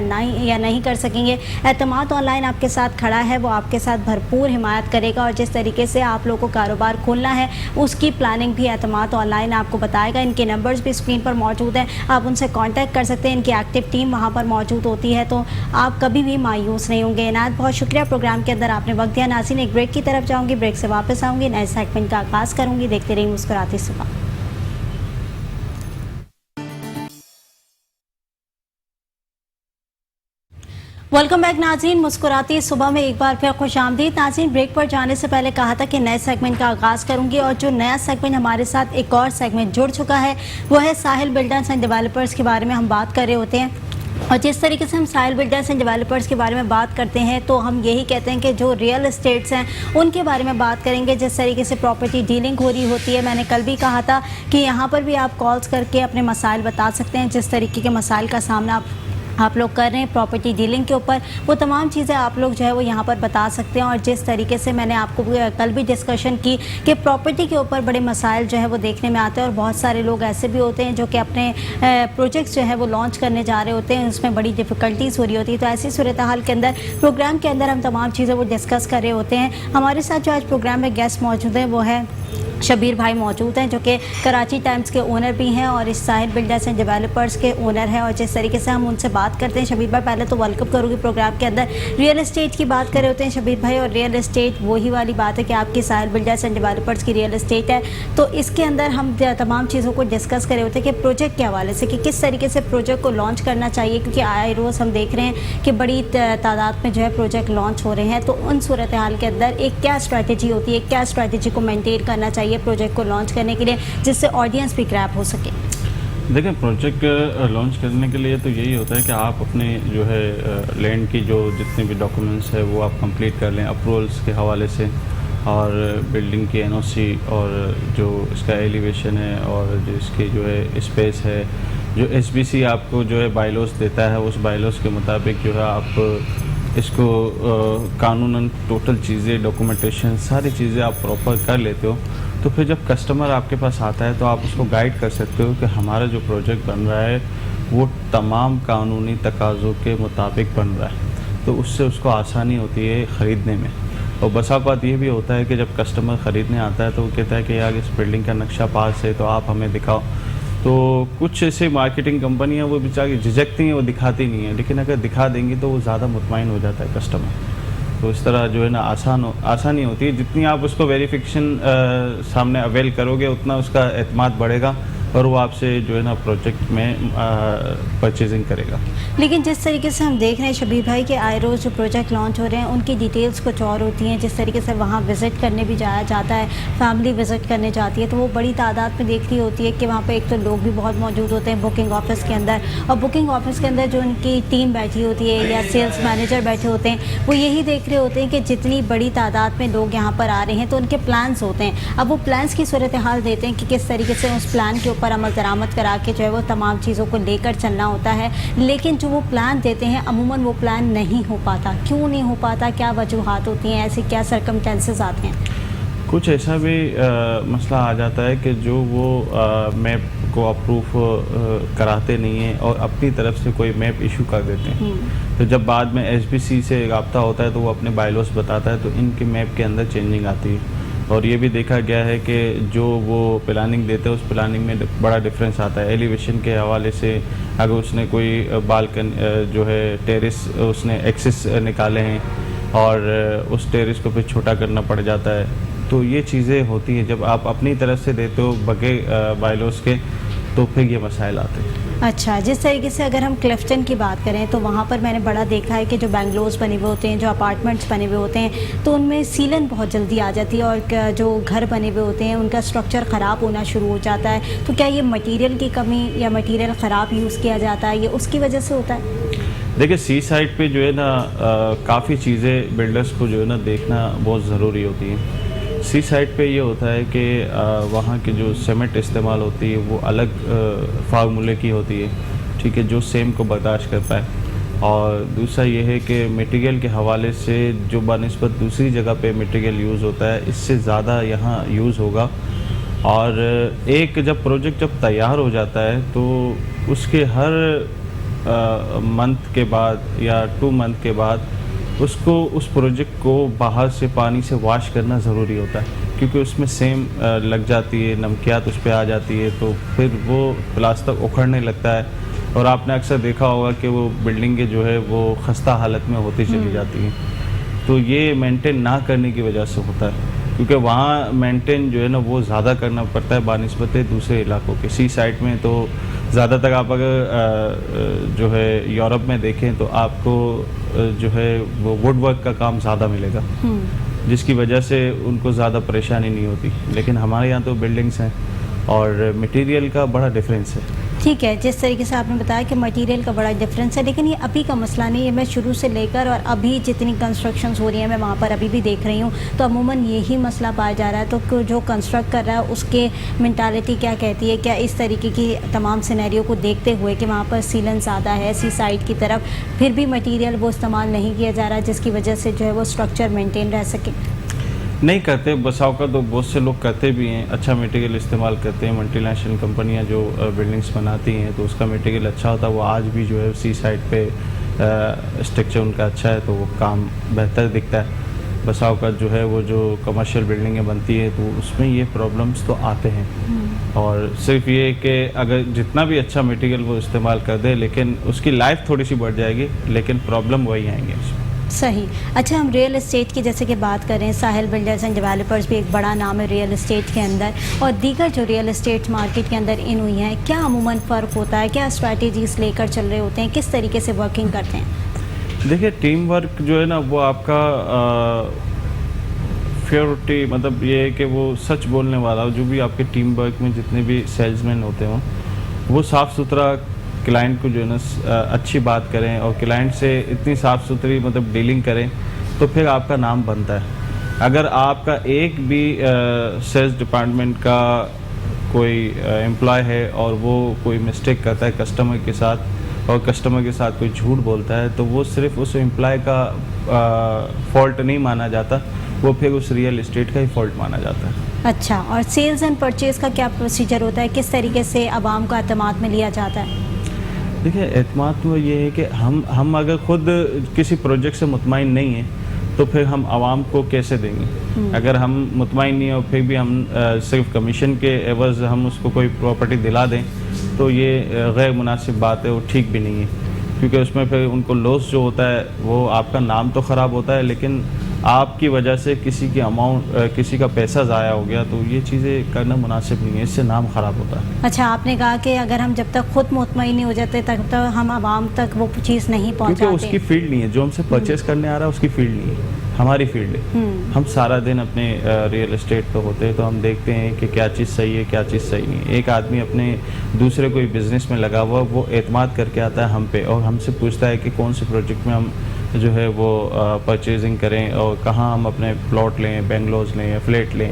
Speaker 1: नहीं कर सकेंगे। एतमाद ऑनलाइन आपके साथ खड़ा है, वो आपके साथ भरपूर हिमायत करेगा और जिस तरीके से आप लोगों को कारोबार खोलना है उसकी प्लानिंग भी एतमाद ऑनलाइन आपको बताएगा। इनके नंबर्स भी स्क्रीन पर मौजूद हैं, आप उनसे कांटेक्ट कर सकते हैं। इनकी एक्टिव टीम वहाँ पर मौजूद होती है, तो आप कभी भी मायूस नहीं होंगे। इनायत, बहुत शुक्रिया प्रोग्राम के अंदर आपने वक्त दिया। नाज़रीन, एक ब्रेक की तरफ जाऊँगी, ब्रेक से वापस आऊँगी, नए सेगमेंट का आगाज़ करूँगी। देखते रहिए मुस्कुराती सुबह। वेलकम बैक नाज़रीन, मुस्कुराती सुबह में एक बार फिर खुश आमदीद। नाज़रीन, ब्रेक पर जाने से पहले कहा था कि नए सेगमेंट का आगाज़ करूंगी और जो नया सेगमेंट हमारे साथ एक और सेगमेंट जुड़ चुका है वो है साहिल बिल्डर्स एंड डेवलपर्स के बारे में हम बात कर रहे होते हैं। और जिस तरीके से हम साहिल बिल्डर्स एंड डेवलपर्स के बारे में बात करते हैं तो हम यही कहते हैं कि जो रियल एस्टेट्स हैं उनके बारे में बात करेंगे। जिस तरीके से प्रॉपर्टी डीलिंग हो रही होती है, मैंने कल भी कहा था कि यहाँ पर भी आप कॉल्स करके अपने मसाइल बता सकते हैं। जिस तरीके के मसाइल का सामना आप लोग कर रहे हैं प्रॉपर्टी डीलिंग के ऊपर, वो तमाम चीज़ें आप लोग जो है वो यहाँ पर बता सकते हैं। और जिस तरीके से मैंने आपको कल भी डिस्कशन की कि प्रॉपर्टी के ऊपर बड़े मसाइल जो है वो देखने में आते हैं और बहुत सारे लोग ऐसे भी होते हैं जो कि अपने प्रोजेक्ट्स जो है वो लॉन्च करने जा रहे होते हैं, उसमें बड़ी डिफ़िकल्टीज़ हो रही होती है। तो ऐसी सूरत हाल के अंदर प्रोग्राम के अंदर हम तमाम चीज़ें वो डिस्कस कर रहे होते हैं। हमारे साथ जो आज प्रोग्राम में गेस्ट मौजूद हैं वो है शबीर भाई मौजूद हैं, जो कि कराची टाइम्स के ओनर भी हैं और इस साहिल बिल्डर्स एंड डेवलपर्स के ओनर हैं। और जिस तरीके से हम उनसे बात करते हैं, शबीर भाई पहले तो वेलकम करूँगी प्रोग्राम के अंदर। रियल एस्टेट की बात कर रहे होते हैं शबीर भाई, और रियल एस्टेट वही वाली बात है कि आपकी साहिल बिल्डर्स एंड डेवलपर्स की रियल एस्टेट है, तो इसके अंदर हम तमाम चीज़ों को डिस्कस कर रहे होते हैं कि प्रोजेक्ट के हवाले से कि किस तरीके से प्रोजेक्ट को लॉन्च करना चाहिए, क्योंकि आए रोज़ हम देख रहे हैं कि बड़ी तादाद में जो है प्रोजेक्ट लॉन्च हो रहे हैं। तो उन सूरत हाल के अंदर एक क्या स्ट्रैटेजी होती है, क्या स्ट्रैटेजी को मेंटेन करना चाहिए प्रोजेक्ट को लॉन्च करने के लिए जिससे ऑडियंस भी ग्रैब हो सके?
Speaker 9: देखिए, प्रोजेक्ट लॉन्च करने के लिए तो यही होता है कि आप अपने जो है लैंड की जो जितने भी डॉक्यूमेंट्स है वो आप कंप्लीट कर लें अप्रूवल्स के हवाले से, और बिल्डिंग की एनओसी और जो इसका एलिवेशन है और जो इसकी जो है स्पेस है, जो एसबीसी आपको जो है बायलॉज देता है उस बायलॉज के मुताबिक जो है आप इसको कानूनन टोटल चीज़ें, डॉक्यूमेंटेशन, सारी चीज़ें आप प्रॉपर कर लेते हो, तो फिर जब कस्टमर आपके पास आता है तो आप उसको गाइड कर सकते हो कि हमारा जो प्रोजेक्ट बन रहा है वो तमाम कानूनी तकाज़ों के मुताबिक बन रहा है, तो उससे उसको आसानी होती है ख़रीदने में। और बस आप बात ये भी होता है कि जब कस्टमर ख़रीदने आता है तो वो कहता है कि यार इस बिल्डिंग का नक्शा पास है तो आप हमें दिखाओ। तो कुछ ऐसे मार्केटिंग कंपनियां वो बेचारी झिझकती हैं, वो दिखाती नहीं है, लेकिन अगर दिखा देंगी तो वो ज़्यादा मुतमईन हो जाता है कस्टमर। तो इस तरह जो है ना आसानी होती है, जितनी आप उसको वेरिफिकेशन सामने अवेल करोगे उतना उसका एतमाद बढ़ेगा और वो आपसे जो है ना प्रोजेक्ट में परचेजिंग करेगा।
Speaker 1: लेकिन जिस तरीके से हम देख रहे हैं शबीर भाई कि आए रोज़ जो प्रोजेक्ट लॉन्च हो रहे हैं उनकी डिटेल्स कुछ और होती हैं, जिस तरीके से वहाँ विज़िट करने भी जाया जाता है, फैमिली विज़िट करने जाती है तो वो बड़ी तादाद में देख रही होती है कि वहाँ पे एक तो लोग भी बहुत मौजूद होते हैं बुकिंग ऑफिस के अंदर, और बुकिंग ऑफिस के अंदर जो उनकी टीम बैठी होती है या सेल्स मैनेजर बैठे होते हैं वो यही देख रहे होते हैं कि जितनी बड़ी तादाद में लोग यहाँ पर आ रहे हैं तो उनके प्लान्स होते हैं। अब वो प्लान्स की सूरत हाल देते हैं कि किस तरीके से उस प्लान के ऊपर अमल दरामद करा के जो है वो तमाम चीज़ों को लेकर चलना होता है, लेकिन जो वो प्लान देते हैं अमूमन वो प्लान नहीं हो पाता। क्यों नहीं हो पाता, क्या वजूहात होती हैं, ऐसे क्या सर्कमस्टेंसेस आते हैं?
Speaker 9: कुछ ऐसा भी मसला आ जाता है कि जो वो मैप को अप्रूव कराते नहीं हैं और अपनी तरफ से कोई मैप इशू कर देते हैं। तो जब बाद में SBC से रब्ता होता है तो वो अपने बायलॉस बताता है तो इनके मैप के अंदर चेंजिंग आती है। और ये भी देखा गया है कि जो वो प्लानिंग देते हैं उस प्लानिंग में बड़ा डिफरेंस आता है। एलिवेशन के हवाले से अगर उसने कोई बालकन जो है टेरेस उसने एक्सेस निकाले हैं और उस टेरेस को फिर छोटा करना पड़ जाता है, तो ये चीज़ें होती हैं। जब आप अपनी तरफ से देते हो बगे बायलॉस के तो फिर ये मसाइल आते हैं।
Speaker 1: अच्छा, जिस तरीके से अगर हम क्लिफ्टन की बात करें तो वहाँ पर मैंने बड़ा देखा है कि जो बेंगलोर्स बने हुए होते हैं, जो अपार्टमेंट्स बने हुए होते हैं तो उनमें सीलन बहुत जल्दी आ जाती है और जो घर बने हुए होते हैं उनका स्ट्रक्चर ख़राब होना शुरू हो जाता है। तो क्या ये मटेरियल की कमी या मटेरियल ख़राब यूज़ किया जाता है, ये उसकी वजह से होता है?
Speaker 9: देखिए, सी साइड पे जो है ना काफ़ी चीज़ें बिल्डर्स को जो है ना देखना बहुत ज़रूरी होती है। सी साइड पे ये होता है कि वहाँ की जो सीमेंट इस्तेमाल होती है वो अलग फार्मूले की होती है, ठीक है, जो सेम को बर्दाश्त कर पाए। और दूसरा ये है कि मटेरियल के हवाले से जो बनिस्बत दूसरी जगह पे मटेरियल यूज़ होता है इससे ज़्यादा यहाँ यूज़ होगा। और एक जब प्रोजेक्ट जब तैयार हो जाता है तो उसके हर मंथ के बाद या 2 मंथ के बाद उसको उस प्रोजेक्ट को बाहर से पानी से वॉश करना ज़रूरी होता है, क्योंकि उसमें सेम लग जाती है, नमकियात उस पर आ जाती है, तो फिर वो प्लास्टर उखड़ने लगता है। और आपने अक्सर देखा होगा कि वो बिल्डिंगें जो है वो खस्ता हालत में होती चली जाती हैं। तो ये मेंटेन ना करने की वजह से होता है, क्योंकि वहाँ मेंटेन जो है ना वो ज़्यादा करना पड़ता है बानिस्बत दूसरे इलाकों के। सी साइड में तो ज़्यादातर आप अगर जो है यूरोप में देखें तो आपको जो है वो वुड वर्क का काम ज़्यादा मिलेगा, जिसकी वजह से उनको ज़्यादा परेशानी नहीं होती। लेकिन हमारे यहाँ तो बिल्डिंग्स हैं और मटेरियल का बड़ा डिफरेंस है।
Speaker 1: ठीक है, जिस तरीके से आपने बताया कि मटेरियल का बड़ा डिफरेंस है, लेकिन ये अभी का मसला नहीं है। मैं शुरू से लेकर और अभी जितनी कंस्ट्रक्शंस हो रही हैं मैं वहाँ पर अभी भी देख रही हूँ तो अमूमन यही मसला पाया जा रहा है। तो जो कंस्ट्रक्ट कर रहा है उसके मेंटालिटी क्या कहती है, क्या इस तरीके की तमाम सिनेरियो को देखते हुए कि वहाँ पर सीलन ज़्यादा है सी साइड की तरफ, फिर भी मटीरियल वो इस्तेमाल नहीं किया जा रहा जिसकी वजह से जो है वो स्ट्रक्चर मेनटेन रह सके?
Speaker 9: नहीं करते, बसाव का तो बहुत से लोग करते भी हैं, अच्छा मटेरियल इस्तेमाल करते हैं। मल्टीनेशनल कंपनियां जो बिल्डिंग्स बनाती हैं तो उसका मटेरियल अच्छा होता है, वो आज भी जो है सी साइड पे स्ट्रक्चर उनका अच्छा है तो वो काम बेहतर दिखता है। बसाव का जो है वो जो कमर्शियल बिल्डिंगें बनती हैं तो उसमें ये प्रॉब्लम्स तो आते हैं। और सिर्फ ये कि अगर जितना भी अच्छा मटेरियल वो इस्तेमाल कर दे लेकिन उसकी लाइफ थोड़ी सी बढ़ जाएगी, लेकिन प्रॉब्लम वही आएंगे।
Speaker 1: सही। अच्छा, हम रियल एस्टेट की जैसे कि बात करें, साहिल बिल्डर्स एंड डेवलपर्स भी एक बड़ा नाम है रियल एस्टेट के अंदर, और दीगर जो रियल एस्टेट मार्केट के अंदर इन हुई हैं, क्या अमूमन फ़र्क होता है, क्या स्ट्रैटेजीज लेकर चल रहे होते हैं, किस तरीके से वर्किंग करते हैं?
Speaker 9: देखिए, टीम वर्क जो है ना वो आपका फ्योरिटी, मतलब ये है कि वो सच बोलने वाला हो। जो भी आपके टीम वर्क में जितने भी सेल्समैन होते हों वो साफ़ सुथरा क्लाइंट को जो है ना अच्छी बात करें और क्लाइंट से इतनी साफ़ सुथरी मतलब डीलिंग करें तो फिर आपका नाम बनता है। अगर आपका एक भी सेल्स डिपार्टमेंट का कोई एम्प्लॉय है और वो कोई मिस्टेक करता है कस्टमर के साथ और कस्टमर के साथ कोई झूठ बोलता है तो वो सिर्फ उस एम्प्लॉय का फॉल्ट नहीं माना जाता, वो फिर उस रियल एस्टेट का ही फॉल्ट माना जाता है।
Speaker 1: अच्छा, और सेल्स एंड परचेज का क्या प्रोसीजर होता है, किस तरीके से आवाम को एतमाद में लिया जाता है?
Speaker 9: देखिए, एतमाद तो ये है कि हम अगर खुद किसी प्रोजेक्ट से मुतमईन नहीं हैं तो फिर हम आवाम को कैसे देंगे? अगर हम मुतमईन नहीं हो फिर भी हम सिर्फ कमीशन के एवज़ हम उसको कोई प्रॉपर्टी दिला दें तो ये गैर मुनासिब बात है, वो ठीक भी नहीं है, क्योंकि उसमें फिर उनको लॉस जो होता है वो आपका नाम तो ख़राब होता है, लेकिन आपकी वजह से किसी की किसी का पैसा ज़ाया हो गया, तो ये चीज़ें करना मुनासिब नहीं है, इससे नाम ख़राब होता है।
Speaker 1: अच्छा, आपने कहा कि अगर हम जब तक खुद मुतमईन नहीं हो जाते तब तक हम आवाम तक वो चीज़ नहीं पहुंचाते,
Speaker 9: क्योंकि उसकी फील्ड नहीं है, जो हमसे परचेस करने आ रहा है उसकी फील्ड नहीं है, हमारी फील्ड है। हम सारा दिन अपने रियल एस्टेट पे होते हैं तो हम देखते हैं कि क्या चीज़ सही है, क्या चीज़ सही नहीं है। एक आदमी अपने दूसरे कोई बिज़नेस में लगा हुआ, वो एतमाद करके आता है हम पे और हमसे पूछता है कि कौन से प्रोजेक्ट में हम जो है वो परचेजिंग करें और कहाँ हम अपने प्लॉट लें, बेंगलोज लें या फ्लैट लें,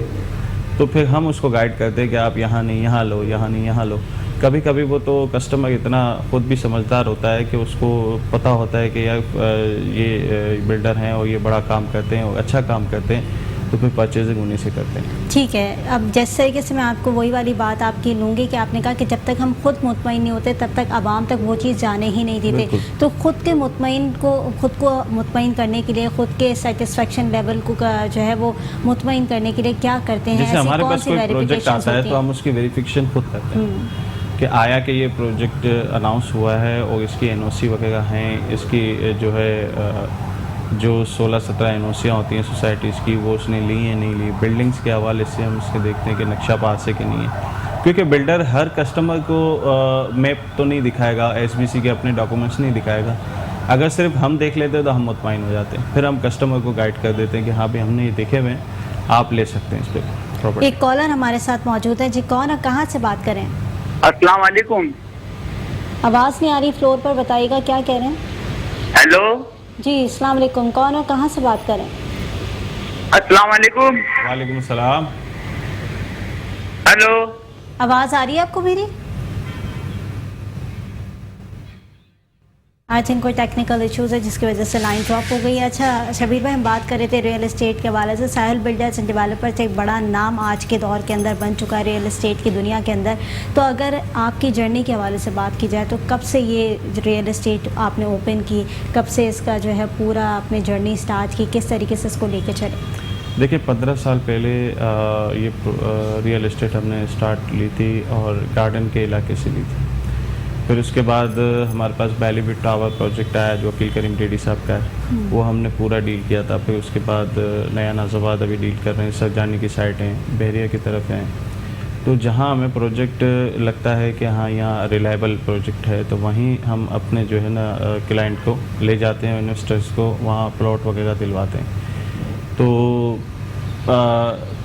Speaker 9: तो फिर हम उसको गाइड करते हैं कि आप यहाँ नहीं यहाँ लो, यहाँ नहीं यहाँ लो। कभी कभी वो तो कस्टमर इतना खुद भी समझदार होता है कि उसको पता होता है कि यार ये बिल्डर हैं और ये बड़ा काम करते हैं और अच्छा काम करते हैं, तो फिर परचेजिंग उन्हीं से करते हैं।
Speaker 1: ठीक है, अब जिस तरीके से मैं आपको वही वाली बात आपकी लूँगी कि आपने कहा कि जब तक हम खुद मुतमईन नहीं होते तब तक आवाम तक वो चीज़ जाने ही नहीं देते, तो खुद को मुतमईन करने के लिए, खुद के सेटिस्फेक्शन लेवल को जो है वो मुतमईन करने के लिए क्या करते हैं?
Speaker 9: जैसे हमारे पास कोई प्रोजेक्ट आता है तो हम उसकी वेरिफिकेशन खुद करते हैं कि आया कि ये प्रोजेक्ट अनाउंस हुआ है और इसकी एनओसी वगैरह हैं, इसकी जो है जो 16-17 एनओसियाँ होती हैं सोसाइटीज़ की, वो उसने ली है नहीं ली। बिल्डिंग्स के हवाले से हम उसके देखते हैं कि नक्शा पास है कि नहीं है, क्योंकि बिल्डर हर कस्टमर को मैप तो नहीं दिखाएगा, एसबीसी के अपने डॉक्यूमेंट्स नहीं दिखाएगा। अगर सिर्फ हम देख लेते तो हम मुतमईन हो जाते हैं, फिर हम कस्टमर को गाइड कर देते हैं कि हाँ भाई हमने ये देखे हुए हैं, आप ले सकते हैं इस पर प्रॉपर्टी।
Speaker 1: एक कॉलर हमारे साथ मौजूद है जी, कौन और कहाँ से बात करें?
Speaker 10: अस्सलाम वालेकुम।
Speaker 1: आवाज़ नहीं आ रही, फ्लोर पर बताइएगा क्या कह रहे हैं।
Speaker 10: हेलो
Speaker 1: जी, अस्सलाम वालेकुम, कौन और कहाँ से बात करें?
Speaker 10: अस्सलाम वालेकुम।
Speaker 9: वालेकुम सलाम।
Speaker 10: हेलो,
Speaker 1: आवाज़ आ रही है आपको मेरी? आई थिंक कोई टेक्निकल इश्यूज़ है जिसकी वजह से लाइन ड्रॉप हो गई है। अच्छा शबीर भाई, हम बात कर रहे थे रियल एस्टेट के हवाले से। साहिल बिल्डर्स एंड डेवलपर्स एक बड़ा नाम आज के दौर के अंदर बन चुका है रियल एस्टेट की दुनिया के अंदर। तो अगर आपकी जर्नी के हवाले से बात की जाए तो कब से ये रियल एस्टेट आपने ओपन की, कब से इसका जो है पूरा आपने जर्नी स्टार्ट की, किस तरीके से इसको लेके चले?
Speaker 9: देखिए, 15 साल पहले ये रियल एस्टेट हमने स्टार्ट ली थी और गार्डन के इलाके से ली थी। फिर उसके बाद हमारे पास बैलीवुड टावर प्रोजेक्ट आया जो अकील करीम डेडी साहब का है, वो हमने पूरा डील किया था। फिर उसके बाद नया नाज़ाबाद अभी डील कर रहे हैं, सरजानी की साइड हैं, बहरिया की तरफ हैं। तो जहाँ हमें प्रोजेक्ट लगता है कि हाँ यहाँ रिलायबल प्रोजेक्ट है तो वहीं हम अपने जो है ना क्लाइंट को ले जाते हैं, इन्वेस्टर्स को वहाँ प्लॉट वगैरह दिलवाते हैं। तो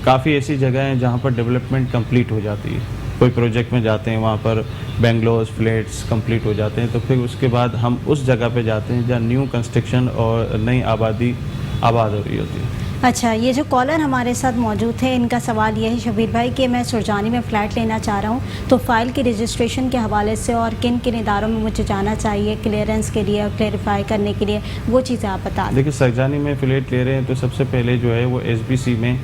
Speaker 9: काफ़ी ऐसी जगह हैं जहाँ पर डेवलपमेंट कंप्लीट हो जाती है। कोई प्रोजेक्ट में जाते हैं वहाँ पर बेंगलोज फ्लैट्स कंप्लीट हो जाते हैं, तो फिर उसके बाद हम उस जगह पे जाते हैं जहाँ न्यू कंस्ट्रक्शन और नई आबादी आबाद हो रही होती है।
Speaker 1: अच्छा, ये जो कॉलर हमारे साथ मौजूद थे इनका सवाल ये है शबीर भाई कि मैं सुरजानी में फ़्लैट लेना चाह रहा हूँ, तो फ़ाइल की रजिस्ट्रेशन के हवाले से और किन किन इदारों में मुझे जाना चाहिए क्लियरेंस के लिए और क्लेरिफाई करने के लिए, वो चीज़ें आप बता दें।
Speaker 9: देखिए, सरजानी में फ्लैट ले रहे हैं तो सबसे पहले जो है वो एसबीसी में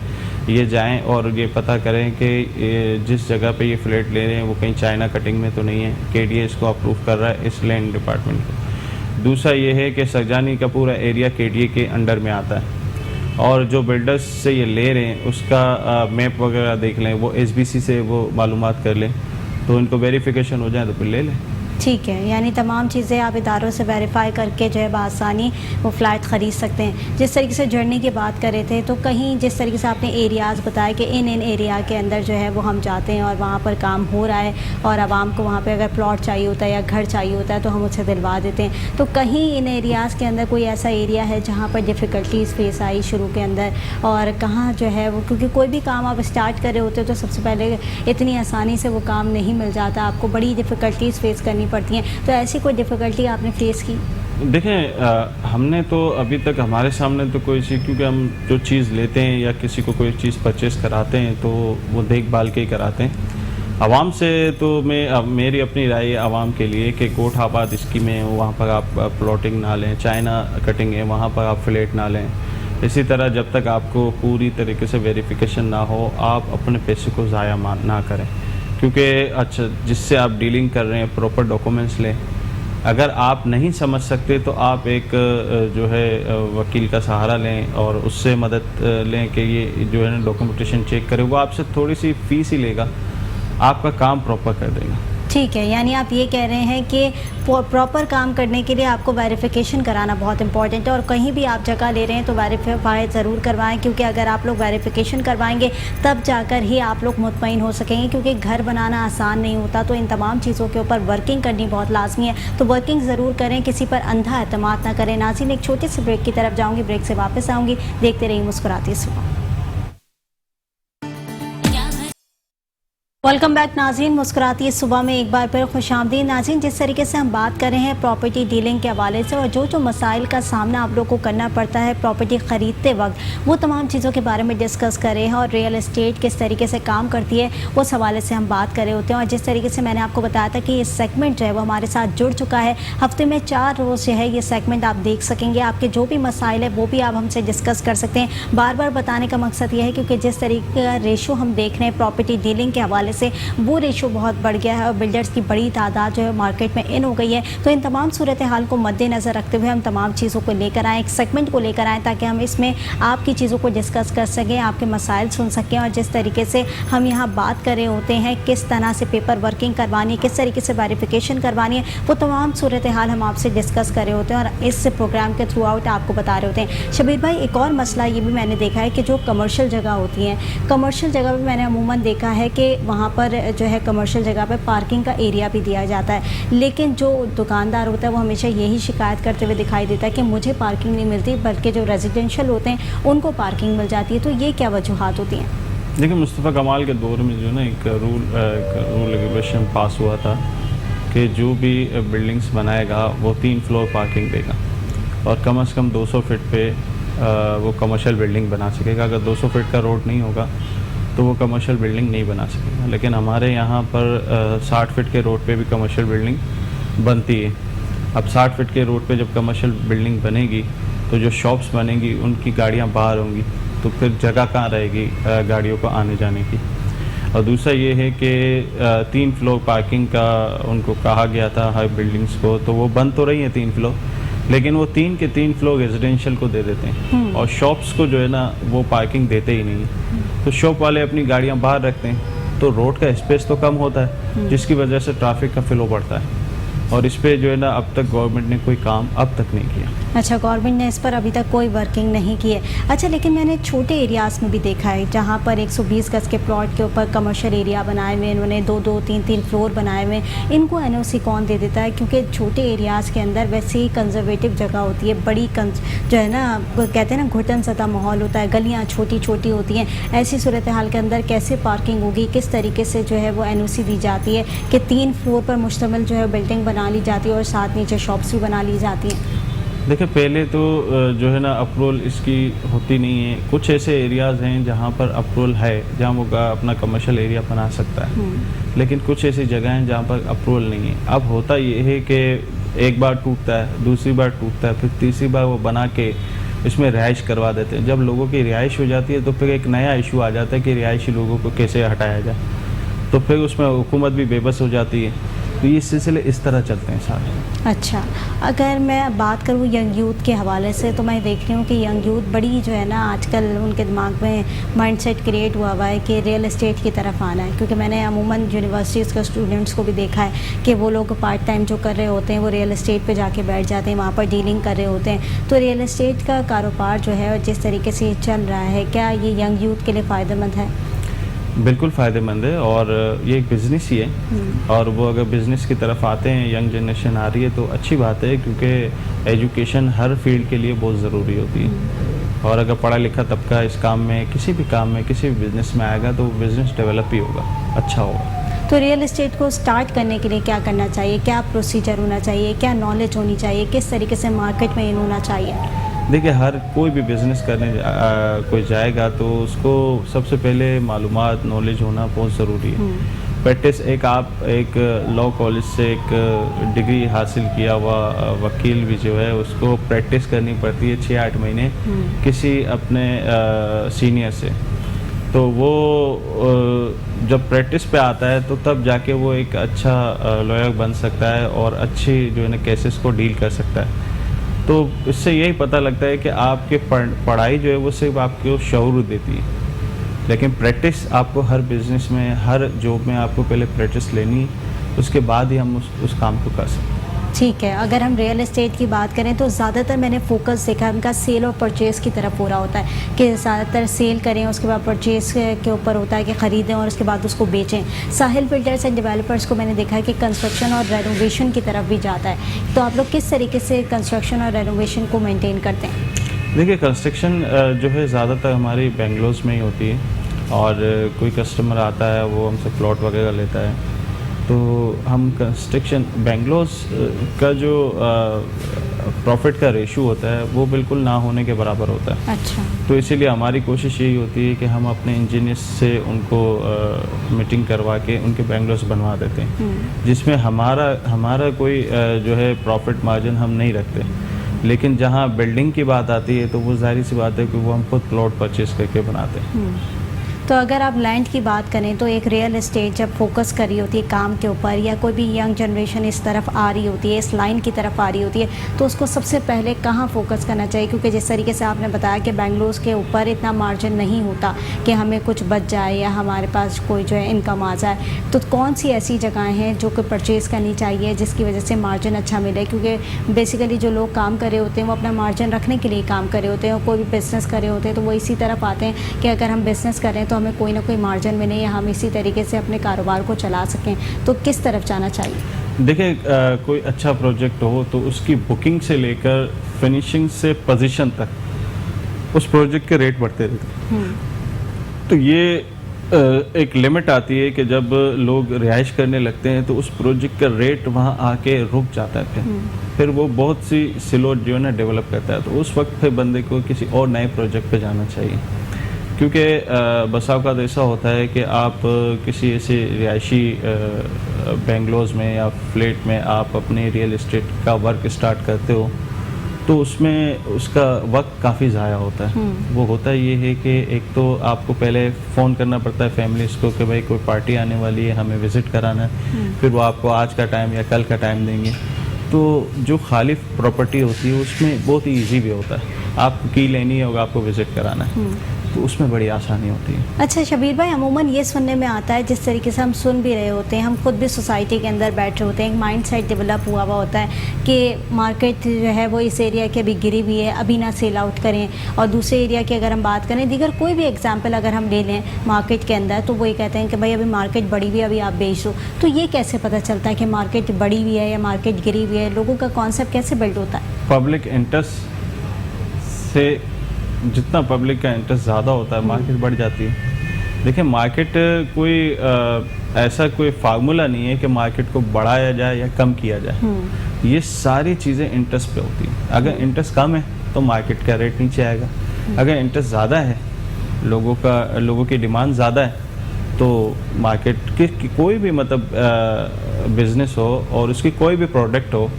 Speaker 9: ये जाएं और ये पता करें कि जिस जगह पे ये फ्लैट ले रहे हैं वो कहीं चाइना कटिंग में तो नहीं है, केडीए इसको अप्रूव कर रहा है इस लैंड डिपार्टमेंट को। दूसरा ये है कि सरजानी का पूरा एरिया केडीए के अंडर में आता है और जो बिल्डर्स से ये ले रहे हैं उसका मैप वगैरह देख लें, वो एसबीसी से वो मालूमात कर लें, तो इनको वेरिफिकेशन हो जाए तो फिर ले लें।
Speaker 1: ठीक है, यानी तमाम चीज़ें आप इदारों से वेरीफाई करके जो है बआसानी वो फ़्लैट ख़रीद सकते हैं। जिस तरीके से जर्नी की बात कर रहे थे तो कहीं जिस तरीके से आपने एरियाज़ बताया कि इन एरिया के अंदर जो है वो हम जाते हैं और वहाँ पर काम हो रहा है और आवाम को वहाँ पे अगर प्लॉट चाहिए होता है या घर चाहिए होता है तो हम उसे दिलवा देते हैं, तो कहीं इन एरियाज़ के अंदर कोई ऐसा एरिया है जहाँ पर डिफ़िकल्टीज़ फेस आई शुरू के अंदर, और कहाँ जो है वो, क्योंकि कोई भी काम आप स्टार्ट कर रहे होते हो तो सबसे पहले इतनी आसानी से वो काम नहीं मिल जाता, आपको बड़ी डिफ़िकल्टीज़ फेस करनी पड़ती हैं, तो ऐसी कोई डिफ़िकल्टी आपने फेस की?
Speaker 9: देखें, हमने तो अभी तक हमारे सामने तो कोई चीज़, क्योंकि हम जो चीज़ लेते हैं या किसी को कोई चीज़ परचेस कराते हैं तो वो देखभाल के ही कराते हैं, आवाम से तो मेरी अपनी राय आवाम के लिए कि कोट आबाद स्कीमें हैं वहाँ पर आप प्लॉटिंग ना लें, चाइना कटिंग है वहाँ पर आप फ्लैट ना लें। इसी तरह जब तक आपको पूरी तरीके से वेरिफिकेशन ना हो आप अपने पैसे को ज़ाया ना करें, क्योंकि अच्छा जिससे आप डीलिंग कर रहे हैं प्रॉपर डॉक्यूमेंट्स लें। अगर आप नहीं समझ सकते तो आप एक जो है वकील का सहारा लें और उससे मदद लें कि ये जो है ना डॉक्यूमेंटेशन चेक करे। वो आपसे थोड़ी सी फ़ीस ही लेगा, आपका काम प्रॉपर कर देगा।
Speaker 1: ठीक है, यानी आप ये कह रहे हैं कि प्रॉपर काम करने के लिए आपको वेरिफिकेशन कराना बहुत इंपॉर्टेंट है, और कहीं भी आप जगह ले रहे हैं तो वेरीफाई ज़रूर करवाएं, क्योंकि अगर आप लोग वेरिफिकेशन करवाएंगे तब जाकर ही आप लोग मुतमईन हो सकेंगे, क्योंकि घर बनाना आसान नहीं होता। तो इन तमाम चीज़ों के ऊपर वर्किंग करनी बहुत लाजमी है, तो वर्किंग ज़रूर करें, किसी पर अंधा एतमाद ना करें। नाज़रीन, एक छोटे से ब्रेक की तरफ जाऊँगी, ब्रेक से वापस आऊँगी। देखते रहिए मुस्कुराती सुबह। वेलकम बैक नाज़रीन, मुस्कुराती सुबह में एक बार फिर खुशामदीद। नाज़रीन, जिस तरीके से हम बात कर रहे हैं प्रॉपर्टी डीलिंग के हवाले से और जो मसाइल का सामना आप लोग को करना पड़ता है प्रॉपर्टी ख़रीदते वक्त, वो तमाम चीज़ों के बारे में डिस्कस कर रहे हैं, और रियल एस्टेट किस तरीके से काम करती है उस हवाले से हम बात कर रहे होते हैं। और जिस तरीके से मैंने आपको बताया था कि ये सेगमेंट जो है वो हमारे साथ जुड़ चुका है। हफ्ते में 4 रोज़ जो है ये सेगमेंट आप देख सकेंगे। आपके जो भी मसाइल है वो भी आप हमसे डिस्कस कर सकते हैं। बार बार बताने का मकसद ये है क्योंकि जिस तरीके का रेशो हम देख रहे हैं प्रॉपर्टी डीलिंग के हवाले से, वो रेशो बहुत बढ़ गया है और बिल्डर्स की बड़ी तादाद जो है मार्केट में इन हो गई है। तो इन तमाम सूरत हाल को मद्देनज़र रखते हुए हम तमाम चीज़ों को लेकर आएँ, एक सेगमेंट को लेकर आएँ, ताकि हम इसमें आपकी चीज़ों को डिस्कस कर सकें, आपके मसाइल सुन सकें। और जिस तरीके से हम यहाँ बात कर रहे होते हैं किस तरह से पेपर वर्किंग करवानी है, किस तरीके से वेरिफिकेशन करवानी है, वो तमाम सूरत हाल हम आपसे डिस्कस कर रहे होते हैं और इस प्रोग्राम के थ्रू आउट आपको बता रहे होते हैं। शबीर भाई, एक और मसला ये भी मैंने देखा है कि जो कमर्शियल जगह होती हैं, कमर्शियल जगह पर मैंने अमूमन देखा है कि वहाँ पर जो है कमर्शियल जगह पे पार्किंग का एरिया भी दिया जाता है, लेकिन जो दुकानदार होता है वो हमेशा यही शिकायत करते हुए दिखाई देता है कि मुझे पार्किंग नहीं मिलती, बल्कि जो रेजिडेंशियल होते हैं उनको पार्किंग मिल जाती है। तो ये क्या वजूहात होती हैं?
Speaker 9: देखिए, मुस्तफ़ा कमाल के दौर में जो ना एक रूल रेगुलेशन पास हुआ था कि जो भी बिल्डिंग्स बनाएगा वो 3 फ्लोर पार्किंग देगा और कम से कम 200 फीट पे वो कमर्शियल बिल्डिंग बना सकेगा। अगर 200 फीट का रोड नहीं होगा तो वो कमर्शियल बिल्डिंग नहीं बना सकेगा। लेकिन हमारे यहाँ पर 60 फीट के रोड पे भी कमर्शियल बिल्डिंग बनती है। अब 60 फीट के रोड पे जब कमर्शियल बिल्डिंग बनेगी तो जो शॉप्स बनेंगी उनकी गाड़ियाँ बाहर होंगी, तो फिर जगह कहाँ रहेगी गाड़ियों को आने जाने की। और दूसरा ये है कि 3 फ्लोर पार्किंग का उनको कहा गया था हर बिल्डिंग्स को, तो वो बन तो रही है 3 फ्लोर, लेकिन वो 3 के 3 फ्लोर रेजिडेंशियल को दे देते हैं और शॉप्स को जो है ना वो पार्किंग देते ही नहीं है। तो शॉप वाले अपनी गाड़ियां बाहर रखते हैं, तो रोड का स्पेस तो कम होता है, जिसकी वजह से ट्रैफिक का फ्लो बढ़ता है। और इस पे जो है ना अब तक गवर्नमेंट ने कोई काम अब तक नहीं किया।
Speaker 1: अच्छा, गवर्नमेंट ने इस पर अभी तक कोई वर्किंग नहीं की है। अच्छा, लेकिन मैंने छोटे एरियाज़ में भी देखा है जहाँ पर 120 गज के प्लॉट के ऊपर कमर्शियल एरिया बनाए हुए, इन्होंने 2-2, 3-3 फ्लोर बनाए हुए। इनको एनओसी कौन दे देता है? क्योंकि छोटे एरियाज़ के अंदर वैसे ही कंजर्वेटिव जगह होती है, बड़ी जो है ना कहते हैं ना घुटन सतह माहौल होता है, गलियाँ छोटी छोटी होती हैं। ऐसी सूरत हाल के अंदर कैसे पार्किंग होगी? किस तरीके से जो है वो एनओसी दी जाती है कि 3 फ्लोर पर मुश्तमिल जो है बिल्डिंग बना ली जाती है और साथ नीचे शॉप्स भी बना ली जाती हैं?
Speaker 9: देखिए, पहले तो जो है ना अप्रूवल इसकी होती नहीं है। कुछ ऐसे एरियाज़ हैं जहाँ पर अप्रूवल है, जहाँ वो अपना कमर्शियल एरिया बना सकता है, लेकिन कुछ ऐसी जगह हैं जहाँ पर अप्रूवल नहीं है। अब होता ये है कि एक बार टूटता है, दूसरी बार टूटता है, फिर तीसरी बार वो बना के इसमें रिहाइश करवा देते हैं। जब लोगों की रिहाइश हो जाती है तो फिर एक नया इशू आ जाता है कि रिहायशी लोगों को कैसे हटाया जाए, तो फिर उसमें हुकूमत भी बेबस हो जाती है। तो ये सिलसिले इस तरह चलते हैं सारे।
Speaker 1: अच्छा, अगर मैं बात करूँ यंग यूथ के हवाले से, तो मैं देख रही हूँ कि यंग यूथ बड़ी जो है ना आजकल उनके दिमाग में माइंडसेट क्रिएट हुआ हुआ है कि रियल एस्टेट की तरफ आना है। क्योंकि मैंने अमूमन यूनिवर्सिटीज़ के स्टूडेंट्स को भी देखा है कि वो लोग पार्ट टाइम जो कर रहे होते हैं वो रियल एस्टेट पे जाके बैठ जाते हैं, वहाँ पर डीलिंग कर रहे होते हैं। तो रियल एस्टेट का कारोबार जो है और जिस तरीके से चल रहा है, क्या ये यंग यूथ के लिए फ़ायदेमंद है?
Speaker 9: बिल्कुल फ़ायदेमंद है और ये एक बिज़नेस ही है। और वो अगर बिज़नेस की तरफ आते हैं, यंग जनरेशन आ रही है तो अच्छी बात है, क्योंकि एजुकेशन हर फील्ड के लिए बहुत ज़रूरी होती है। और अगर पढ़ा लिखा तबका इस काम में, किसी भी काम में, किसी भी बिज़नेस में आएगा तो बिज़नेस डेवलप ही होगा, अच्छा होगा।
Speaker 1: तो रियल एस्टेट को स्टार्ट करने के लिए क्या करना चाहिए? क्या प्रोसीजर होना चाहिए? क्या नॉलेज होनी चाहिए? किस तरीके से मार्केट में इन होना चाहिए?
Speaker 9: देखिए, हर कोई भी बिज़नेस करने कोई जाएगा तो उसको सबसे पहले मालूमात नॉलेज होना बहुत ज़रूरी है। प्रैक्टिस आप एक लॉ कॉलेज से एक डिग्री हासिल किया हुआ वकील भी जो है उसको प्रैक्टिस करनी पड़ती है 6-8 महीने किसी अपने सीनियर से। तो वो जब प्रैक्टिस पे आता है तो तब जाके वो एक अच्छा लॉयर बन सकता है और अच्छी जो है ना केसेस को डील कर सकता है। तो इससे यही पता लगता है कि आपके पढ़ाई जो है वो सिर्फ आपको शऊर देती है, लेकिन प्रैक्टिस आपको हर बिजनेस में, हर जॉब में आपको पहले प्रैक्टिस लेनी, उसके बाद ही हम उस काम को कर सकते हैं।
Speaker 1: ठीक है, अगर हम रियल एस्टेट की बात करें तो ज़्यादातर मैंने फोकस देखा उनका सेल और परचेज़ की तरफ हो रहा होता है कि ज़्यादातर सेल करें, उसके बाद परचेज़ के ऊपर होता है कि ख़रीदें और उसके बाद उसको बेचें। साहिल बिल्डर्स एंड डेवलपर्स को मैंने देखा है कि कंस्ट्रक्शन और रेनोवेशन की तरफ भी जाता है। तो आप लोग किस तरीके से कंस्ट्रक्शन और रेनोवेशन को मेनटेन करते हैं?
Speaker 9: देखिए, कंस्ट्रक्शन जो है ज़्यादातर हमारी बेंगलोर में ही होती है, और कोई कस्टमर आता है वो हमसे प्लॉट वगैरह लेता है तो हम कंस्ट्रक्शन बेंगलोर का जो प्रॉफिट का रेशो होता है वो बिल्कुल ना होने के बराबर होता है।
Speaker 1: अच्छा।
Speaker 9: तो इसीलिए हमारी कोशिश यही होती है कि हम अपने इंजीनियर्स से उनको मीटिंग करवा के उनके बेंगलोर बनवा देते हैं, जिसमें हमारा कोई जो है प्रॉफिट मार्जिन हम नहीं रखते। लेकिन जहाँ बिल्डिंग की बात आती है तो वो जाहिर सी बात है कि वो हम खुद प्लॉट परचेज करके बनाते हैं।
Speaker 1: तो अगर आप लैंड की बात करें तो एक रियल एस्टेट जब फोकस कर रही होती है काम के ऊपर, या कोई भी यंग जनरेशन इस तरफ आ रही होती है, इस लाइन की तरफ आ रही होती है, तो उसको सबसे पहले कहाँ फोकस करना चाहिए? क्योंकि जिस तरीके से आपने बताया कि बेंगलोर के ऊपर इतना मार्जिन नहीं होता कि हमें कुछ बच जाए या हमारे पास कोई जो है इनकम आ जाए, तो कौन सी ऐसी जगहें हैं जो कि परचेज़ करनी चाहिए जिसकी वजह से मार्जिन अच्छा मिले? क्योंकि बेसिकली जो लोग काम कर रहे होते हैं वो अपना मार्जिन रखने के लिए काम कर रहे होते हैं, और कोई भी बिज़नेस कर रहे होते हैं तो वो इसी तरफ आते हैं कि अगर हम बिज़नेस करें तो हमें कोई ना कोई मार्जिन मिले या हम इसी तरीके से अपने कारोबार को चला सकें। तो किस तरफ जाना चाहिए?
Speaker 9: देखिए, कोई अच्छा प्रोजेक्ट हो तो उसकी बुकिंग से लेकर फिनिशिंग से पोजीशन तक उस प्रोजेक्ट के रेट बढ़ते रहते हैं। तो ये एक लिमिट आती है कि जब लोग रिहाइश करने लगते हैं तो उस प्रोजेक्ट का रेट वहाँ आके रुक जाता है। फिर वो बहुत सी स्लो जो है ना डेवलप करता है, तो उस वक्त फिर बंदे को किसी और नए प्रोजेक्ट पे जाना चाहिए। क्योंकि बसा औक़ात ऐसा होता है कि आप किसी ऐसे रिहायशी बेंगलोर में या फ्लैट में आप अपने रियल इस्टेट का वर्क स्टार्ट करते हो तो उसमें उसका वक्त काफ़ी ज़ाया होता है। वो होता ये है कि एक तो आपको पहले फ़ोन करना पड़ता है फैमिलीज़ को कि भाई कोई पार्टी आने वाली है, हमें विज़िट कराना है, फिर वो आपको आज का टाइम या कल का टाइम देंगे। तो जो खाली प्रॉपर्टी होती है उसमें बहुत ही ईजी भी होता है, आपको की लेनी है और आपको विज़िट कराना है, तो उसमें बड़ी आसानी होती है।
Speaker 1: अच्छा शबीर भाई, अमूमन ये सुनने में आता है, जिस तरीके से हम सुन भी रहे होते हैं, हम खुद भी सोसाइटी के अंदर बैठ रहे होते हैं, एक माइंड सेट डेवलप हुआ होता है कि मार्केट जो है वो इस एरिया की अभी गिरी हुई है, अभी ना सेल आउट करें। और दूसरे एरिया की अगर हम बात करें, दीगर कोई भी एग्जाम्पल अगर हम ले लें मार्केट के अंदर, तो वो ये कहते हैं कि भाई अभी मार्केट बढ़ी हुई है, अभी आप बेच दो। तो ये कैसे पता चलता है कि मार्केट बढ़ी हुई है या मार्केट गिरी हुई है? लोगों का कॉन्सेप्ट कैसे बिल्ड होता है?
Speaker 9: पब्लिक इंटरेस्ट से जितना पब्लिक का इंटरेस्ट ज़्यादा होता है मार्केट बढ़ जाती है। देखिए, मार्केट कोई ऐसा कोई फार्मूला नहीं है कि मार्केट को बढ़ाया जाए या कम किया जाए। ये सारी चीज़ें इंटरेस्ट पे होती हैं। अगर इंटरेस्ट कम है तो मार्केट का रेट नीचे आएगा, अगर इंटरेस्ट ज़्यादा है, लोगों की डिमांड ज़्यादा है, तो मार्केट की कोई भी मतलब बिज़नेस हो और उसकी कोई भी प्रोडक्ट हो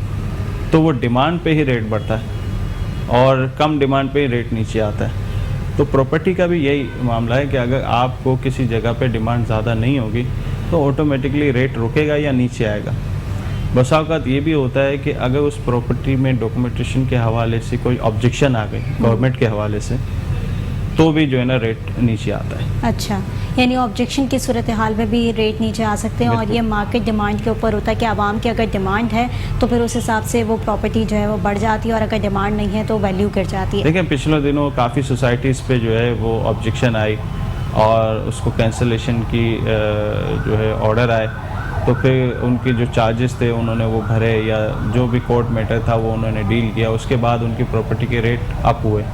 Speaker 9: तो वो डिमांड पे ही रेट बढ़ता है और कम डिमांड पे ही रेट नीचे आता है। तो प्रॉपर्टी का भी यही मामला है कि अगर आपको किसी जगह पे डिमांड ज़्यादा नहीं होगी तो ऑटोमेटिकली रेट रुकेगा या नीचे आएगा। बसा औक़ात ये भी होता है कि अगर उस प्रॉपर्टी में डॉक्यूमेंटेशन के हवाले से कोई ऑब्जेक्शन आ गई गवर्नमेंट के हवाले से, तो भी जो है ना रेट नीचे आता है।
Speaker 1: अच्छा, यानी ऑब्जेक्शन की सूरत हाल में भी रेट नीचे आ सकते हैं, और ये मार्केट डिमांड के ऊपर होता है कि आवाम की अगर डिमांड है तो फिर उस हिसाब से वो प्रॉपर्टी जो है वो बढ़ जाती है, और अगर डिमांड नहीं है तो वैल्यू गिर जाती है।
Speaker 9: देखिए, पिछले दिनों काफ़ी सोसाइटीज़ पे जो है वो ऑब्जेक्शन आई और उसको कैंसलेशन की जो है ऑर्डर आए, तो फिर उनके जो चार्जेस थे उन्होंने वो भरे या जो भी कोर्ट मैटर था वो उन्होंने डील किया, उसके बाद उनकी प्रॉपर्टी के रेट अप हुए।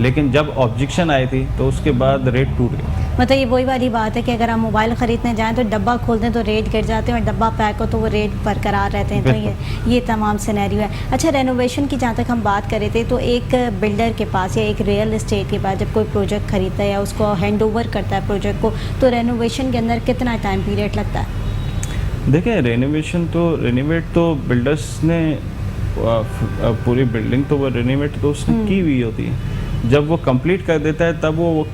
Speaker 9: लेकिन जब ऑब्जेक्शन आई थी तो उसके बाद रेट टूट गए।
Speaker 1: मतलब ये वही वाली बात है कि अगर हम मोबाइल ख़रीदने जाएं तो डब्बा खोलते हैं तो रेट गिर जाते हैं और डब्बा पैक हो तो वो रेट बरकरार रहते हैं। तो ये तमाम सिनेरियो है। अच्छा, रेनोवेशन की जहाँ तक हम बात कर रहे थे, तो एक बिल्डर के पास या एक रियल एस्टेट के पास जब कोई प्रोजेक्ट खरीदता है या उसको हैंड ओवर करता है प्रोजेक्ट को, तो रेनोवेशन के अंदर कितना टाइम पीरियड लगता है?
Speaker 9: देखिए, रेनोवेट तो बिल्डर्स ने पूरी बिल्डिंग तो वो रेनोवेट तो उसने की हुई होती है। जब वो कंप्लीट कर देता है तब वो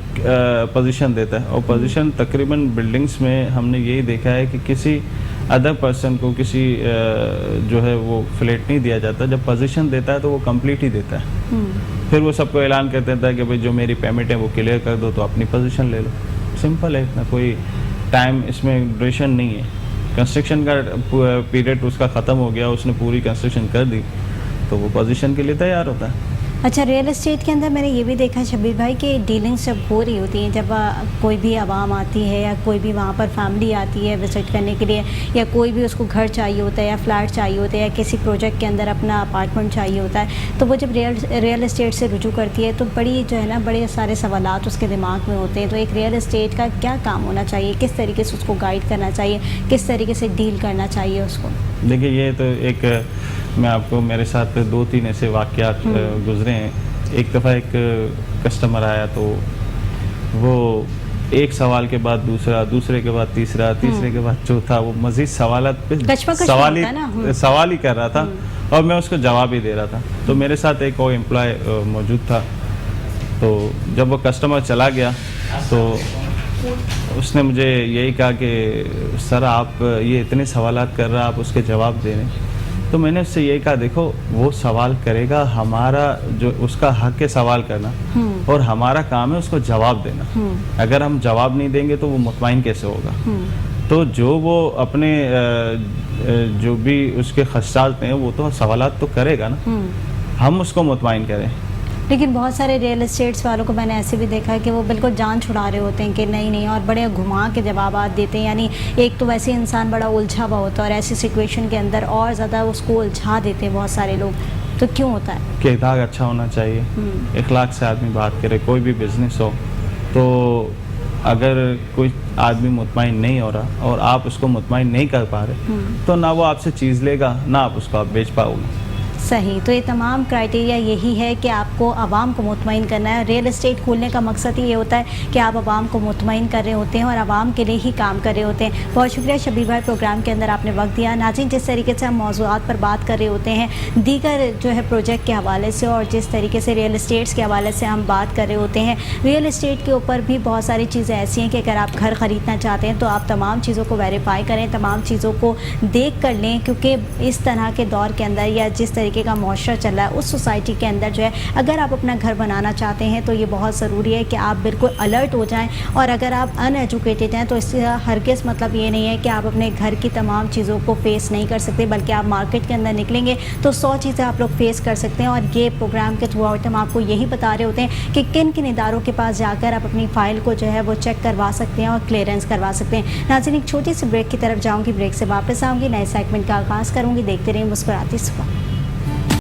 Speaker 9: पोजीशन देता है, और पोजीशन तकरीबन बिल्डिंग्स में हमने यही देखा है कि किसी अदर पर्सन को किसी जो है वो फ्लैट नहीं दिया जाता। जब पोजीशन देता है तो वो कंप्लीट ही देता है। फिर वो सबको ऐलान कर देता है कि भाई जो मेरी पेमेंट है वो क्लियर कर दो तो अपनी पोजीशन ले लो। सिंपल है, इतना कोई टाइम इसमें ड्यूरेशन नहीं है। कंस्ट्रक्शन का पीरियड उसका ख़त्म हो गया, उसने पूरी कंस्ट्रक्शन कर दी तो वो पोजीशन के लिए तैयार होता है।
Speaker 1: अच्छा, रियल एस्टेट के अंदर मैंने ये भी देखा शबीर भाई कि डीलिंग्स जब हो रही होती हैं, जब कोई भी आवाम आती है या कोई भी वहाँ पर फैमिली आती है विजिट करने के लिए, या कोई भी उसको घर चाहिए होता है या फ्लैट चाहिए होता है या किसी प्रोजेक्ट के अंदर अपना अपार्टमेंट चाहिए होता है, तो वो जब रियल एस्टेट से रुजू करती है तो बड़ी जो है ना बड़े सारे सवालात उसके दिमाग में होते हैं। तो एक रियल एस्टेट का क्या काम होना चाहिए, किस तरीके से उसको गाइड करना चाहिए, किस तरीके से डील करना चाहिए उसको?
Speaker 9: देखिए, ये तो एक मैं आपको मेरे साथ 2-3 ऐसे वाक़यात गुजरे हैं। एक दफ़ा एक कस्टमर आया तो वो एक सवाल के बाद दूसरा, दूसरे के बाद तीसरा, तीसरे के बाद चौथा, वो मज़ीद सवालात पे सवाल ही कर रहा था और मैं उसको जवाब ही दे रहा था। तो मेरे साथ एक और एम्प्लॉय मौजूद था। तो जब वो कस्टमर चला गया तो उसने मुझे यही कहा कि सर आप ये इतने सवालात कर रहा, आप उसके जवाब दे रहे हैं। तो मैंने उससे यही कहा, देखो वो सवाल करेगा, हमारा जो उसका हक है सवाल करना और हमारा काम है उसको जवाब देना। अगर हम जवाब नहीं देंगे तो वो मुतमईन कैसे होगा? तो जो वो अपने जो भी उसके खदशात हैं वो तो सवालात तो करेगा ना, हम उसको मुतमईन करें।
Speaker 1: लेकिन बहुत सारे रियल एस्टेट्स वालों को मैंने ऐसे भी देखा है कि वो बिल्कुल जान छुड़ा रहे होते हैं कि नहीं और बड़े घुमा के जवाब देते हैं। यानी एक तो वैसे इंसान बड़ा उलझा हुआ होता है और ऐसी सिचुएशन के अंदर और ज़्यादा उसको उलझा देते हैं बहुत सारे लोग। तो क्यों होता है?
Speaker 9: किरदार अच्छा होना चाहिए, इखलाक से आदमी बात करे। कोई भी बिजनेस हो तो अगर कोई आदमी मुतमईन नहीं हो रहा और आप उसको मुतमईन नहीं कर पा रहे तो ना वो आपसे चीज़ लेगा, ना आप उसको आप बेच पाओगे।
Speaker 1: सही। तो ये तमाम क्राइटेरिया यही है कि आपको आवाम को मुतमईन करना है। रियल एस्टेट खोलने का मकसद ही ये होता है कि आप आवाम को मुतमईन कर रहे होते हैं और आवाम के लिए ही काम कर रहे होते हैं। बहुत शुक्रिया शबीर भाई, प्रोग्राम के अंदर आपने वक्त दिया। नाज़रीन, जिस तरीके से हम मौज़ूआत पर बात कर रहे होते हैं दीगर जो है प्रोजेक्ट के हवाले से और जिस तरीके से रियल एस्टेट्स के हवाले से हम बात कर रहे होते हैं, रियल एस्टेट के ऊपर भी बहुत सारी चीज़ें ऐसी हैं कि अगर आप घर ख़रीदना चाहते हैं तो आप तमाम चीज़ों को वेरीफाई करें, तमाम चीज़ों को देख कर लें, क्योंकि इस तरह के दौर के अंदर या जिस तरीके का मुआशरा चल रहा है उस सोसाइटी के अंदर जो है अगर आप अपना घर बनाना चाहते हैं तो ये बहुत ज़रूरी है कि आप बिल्कुल अलर्ट हो जाएं। और अगर आप अनएजुकेटेड हैं तो इसका हरगिज़ मतलब ये नहीं है कि आप अपने घर की तमाम चीज़ों को फेस नहीं कर सकते, बल्कि आप मार्केट के अंदर निकलेंगे तो 100 चीज़ें आप लोग फेस कर सकते हैं। और ये प्रोग्राम के थ्रू आउट हम आपको यही बता रहे होते हैं कि किन किन इदारों के पास जाकर आप अपनी फ़ाइल को जो है वो चेक करवा सकते हैं और क्लियरेंस करवा सकते हैं। नाज़रीन, एक छोटी सी ब्रेक की तरफ जाऊँगी, ब्रेक से वापस आऊँगी, नए सेगमेंट का आगाज़ करूँगी। देखते रहिए मुस्कुराती सुबह।